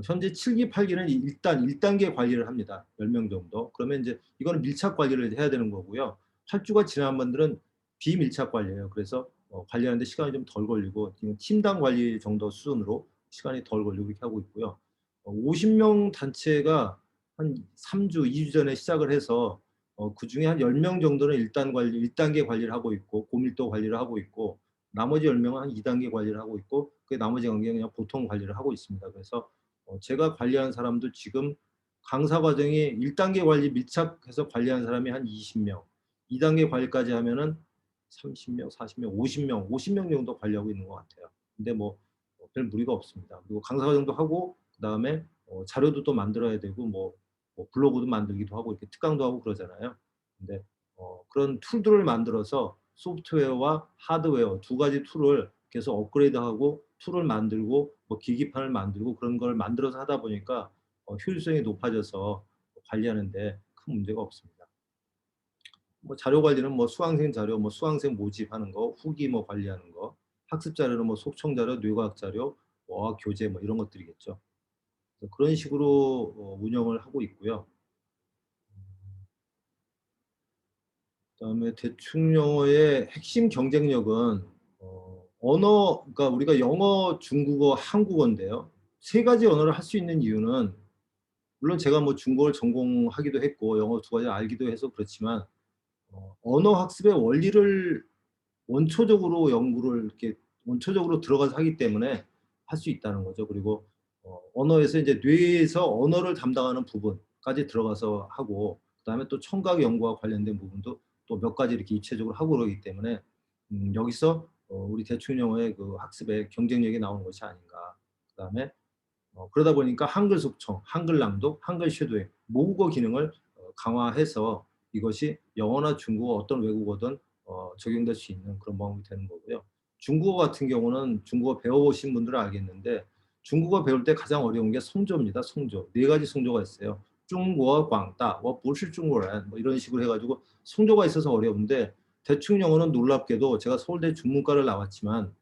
현재 7기, 8기는 일단 1단계 관리를 합니다. 10명 정도. 그러면 이제 이거는 밀착 관리를 해야 되는 거고요. 8주가 지난 분들은 비밀착 관리예요. 그래서 관리하는데 시간이 좀 덜 걸리고 팀당 관리 정도 수준으로 시간이 덜 걸리고 이렇게 하고 있고요. 50명 단체가 한 3주, 2주 전에 시작을 해서 그 중에 한 10명 정도는 1단계 관리를 하고 있고 고밀도 관리를 하고 있고 나머지 10명은 한 2단계 관리를 하고 있고 그 나머지 관계는 그냥 보통 관리를 하고 있습니다. 그래서 제가 관리하는 사람도 지금 강사 과정이 1단계 관리 밀착해서 관리하는 사람이 한 20명, 2단계 관리까지 하면은 30명, 40명, 50명 정도 관리하고 있는 것 같아요. 근데 뭐 별 무리가 없습니다. 그리고 강사 과정도 하고 그다음에 자료도 또 만들어야 되고 뭐 블로그도 만들기도 하고 이렇게 특강도 하고 그러잖아요. 근데 그런 툴들을 만들어서 소프트웨어와 하드웨어 두 가지 툴을 계속 업그레이드하고 툴을 만들고 뭐 기기판을 만들고 그런 걸 만들어서 하다 보니까 효율성이 높아져서 관리하는데 큰 문제가 없습니다. 뭐 자료 관리는 뭐 수강생 자료, 뭐 수강생 모집하는 거, 후기 뭐 관리하는 거, 학습 자료는 뭐 속청 자료, 뇌과학 자료, 어학 교재 뭐 이런 것들이겠죠. 그런 식으로 운영을 하고 있고요. 그다음에 대충 영어의 핵심 경쟁력은 언어, 그러니까 우리가 영어, 중국어, 한국어인데요. 세 가지 언어를 할 수 있는 이유는 물론 제가 뭐 중국어를 전공하기도 했고 영어 두 가지 알기도 해서 그렇지만 언어 학습의 원리를 원초적으로 연구를 이렇게 원초적으로 들어가서 하기 때문에 할 수 있다는 거죠. 그리고 언어에서 이제 뇌에서 언어를 담당하는 부분까지 들어가서 하고 그다음에 또 청각 연구와 관련된 부분도 또 몇 가지 이렇게 입체적으로 하고 그러기 때문에 여기서 우리 대충 영어의 그 학습의 경쟁력이 나오는 것이 아닌가. 그다음에 그러다 보니까 한글 속청, 한글 낭독, 한글 쉐도잉 모국어 기능을 강화해서 이것이 영어나 중국어 어떤 외국어든 적용될 수 있는 그런 방법이 되는 거고요. 중국어 같은 경우는 중국어 배워보신 분들은 알겠는데 중국어 배울 때 가장 어려운 게 성조입니다. 성조. 4가지 성조가 있어요. 중국어, 광다, 보시 중국어란 뭐 이런 식으로 해가지고 성조가 있어서 어려운데 대충 영어는 놀랍게도 제가 서울대 중문과를 나왔지만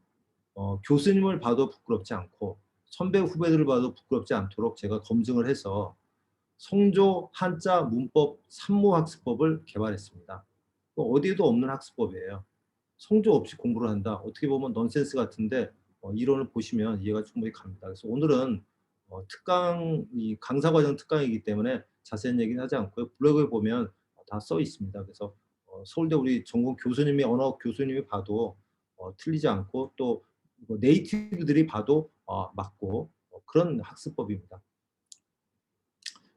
교수님을 봐도 부끄럽지 않고 선배 후배들을 봐도 부끄럽지 않도록 제가 검증을 해서 성조, 한자, 문법, 산모학습법을 개발했습니다. 어디에도 없는 학습법이에요. 성조 없이 공부를 한다. 어떻게 보면 넌센스 같은데 이론을 보시면 이해가 충분히 갑니다. 그래서 오늘은 특강, 이 강사과정 특강이기 때문에 자세한 얘기는 하지 않고요. 블로그에 보면 다 써 있습니다. 그래서 서울대 우리 전공 교수님이 언어 교수님이 봐도 틀리지 않고 또 네이티브들이 봐도 맞고 그런 학습법입니다.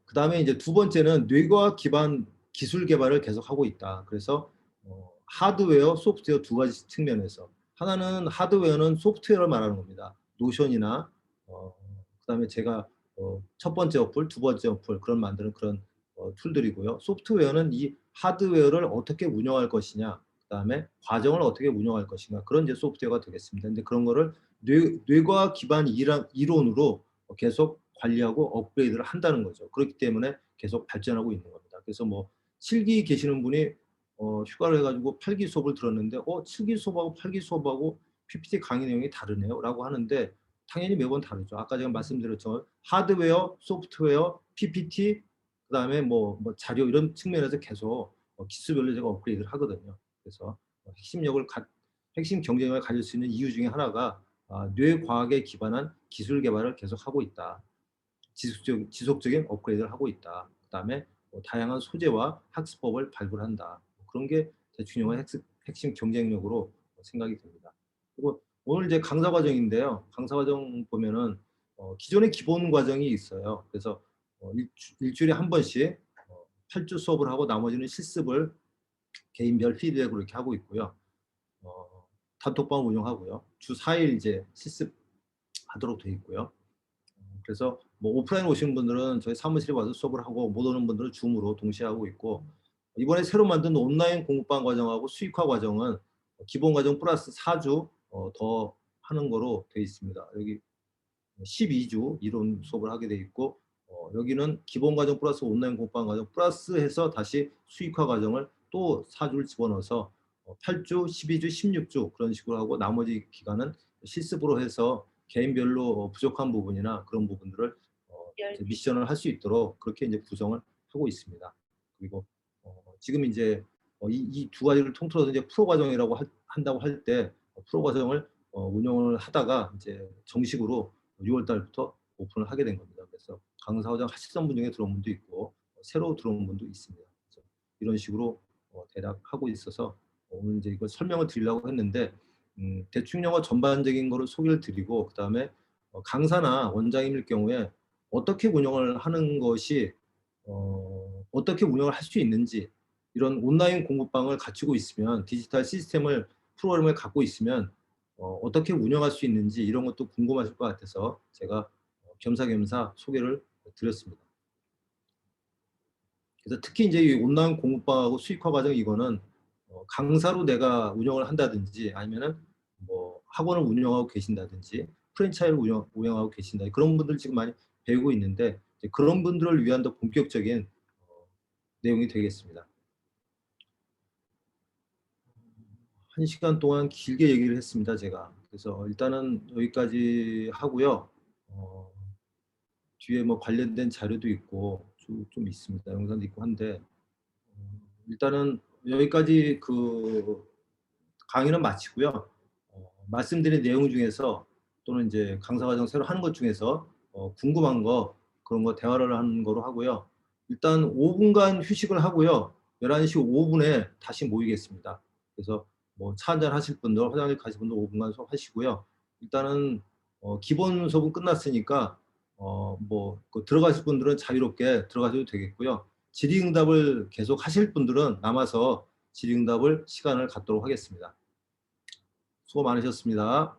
그 다음에 이제 두 번째는 뇌과학 기반 기술 개발을 계속 하고 있다. 그래서 하드웨어, 소프트웨어 두 가지 측면에서 하나는 하드웨어는 소프트웨어를 말하는 겁니다. 노션이나 그 다음에 제가 첫 번째 어플, 두 번째 어플 그런 만드는 그런 툴들이고요. 소프트웨어는 이 하드웨어를 어떻게 운영할 것이냐, 그다음에 과정을 어떻게 운영할 것인가 그런 이제 소프트웨어가 되겠습니다. 근데 그런 거를 뇌과학 기반 이론으로 계속 관리하고 업그레이드를 한다는 거죠. 그렇기 때문에 계속 발전하고 있는 겁니다. 그래서 뭐 7기 계시는 분이 휴가를 해가지고 8기 수업을 들었는데 7기 수업하고 8기 수업하고 PPT 강의 내용이 다르네요 라고 하는데 당연히 매번 다르죠. 아까 제가 말씀드렸지만 하드웨어, 소프트웨어, PPT 그다음에 뭐 자료 이런 측면에서 계속 기수별로 제가 업그레이드를 하거든요. 그래서 핵심 경쟁력을 가질 수 있는 이유 중에 하나가 뇌과학에 기반한 기술 개발을 계속하고 있다. 지속적인 업그레이드를 하고 있다. 그다음에 다양한 소재와 학습법을 발굴한다. 그런 게 대충 핵심 경쟁력으로 생각이 듭니다. 그리고 오늘 이제 강사 과정인데요. 강사 과정 보면은 기존의 기본 과정이 있어요. 그래서 일주일에 한 번씩 8주 수업을 하고 나머지는 실습을 개인별 피드백으로 이렇게 하고 있고요. 단톡방을 운영하고요. 주 4일 이제 실습하도록 되어 있고요. 그래서 뭐 오프라인 오시는 분들은 저희 사무실에 와서 수업을 하고 못 오는 분들은 줌으로 동시에 하고 있고 이번에 새로 만든 온라인 공부방 과정하고 수익화 과정은 기본 과정 플러스 4주 더 하는 거로 되어 있습니다. 여기 12주 이론 수업을 하게 돼 있고 여기는 기본 과정 플러스 온라인 공부방 과정 플러스 해서 다시 수익화 과정을 또 4주를 집어넣어서 8주, 12주, 16주 그런 식으로 하고 나머지 기간은 실습으로 해서 개인별로 부족한 부분이나 그런 부분들을 미션을 할 수 있도록 그렇게 이제 구성을 하고 있습니다. 그리고 지금 이제 이 두 가지를 통틀어서 이제 프로 과정이라고 한다고 할 때 프로 과정을 운영을 하다가 이제 정식으로 6월 달부터 오픈을 하게 된 겁니다. 그래서 강사 과정 하시던 분 중에 들어온 분도 있고 새로 들어온 분도 있습니다. 그래서 이런 식으로 대략 하고 있어서 오늘 이제 이걸 설명을 드리려고 했는데 대충 영어 전반적인 거를 소개를 드리고 그 다음에 강사나 원장님일 경우에 어떻게 운영을 하는 것이 어떻게 운영을 할 수 있는지 이런 온라인 공부방을 갖추고 있으면 디지털 시스템을 프로그램을 갖고 있으면 어떻게 운영할 수 있는지 이런 것도 궁금하실 것 같아서 제가 겸사겸사 소개를 드렸습니다. 그래서 특히 이제 이 온라인 공부방하고 수익화 과정 이거는 강사로 내가 운영을 한다든지 아니면은 뭐 학원을 운영하고 계신다든지 프랜차이즈를 운영하고 계신다 그런 분들 지금 많이 배우고 있는데 그런 분들을 위한 더 본격적인 내용이 되겠습니다. 1시간 동안 길게 얘기를 했습니다, 제가. 그래서 일단은 여기까지 하고요. 뒤에 뭐 관련된 자료도 있고 좀 있습니다. 영상도 있고 한데 일단은 여기까지 그 강의는 마치고요. 말씀드린 내용 중에서 또는 이제 강사 과정 새로 하는 것 중에서 궁금한 거 그런 거 대화를 하는 거로 하고요. 일단 5분간 휴식을 하고요. 11시 5분에 다시 모이겠습니다. 그래서 뭐 차 한잔 하실 분들, 화장실 가실 분들 5분간 수업하시고요. 일단은 기본 수업은 끝났으니까 그 들어가실 분들은 자유롭게 들어가셔도 되겠고요. 질의응답을 계속 하실 분들은 남아서 질의응답을 시간을 갖도록 하겠습니다. 수고 많으셨습니다.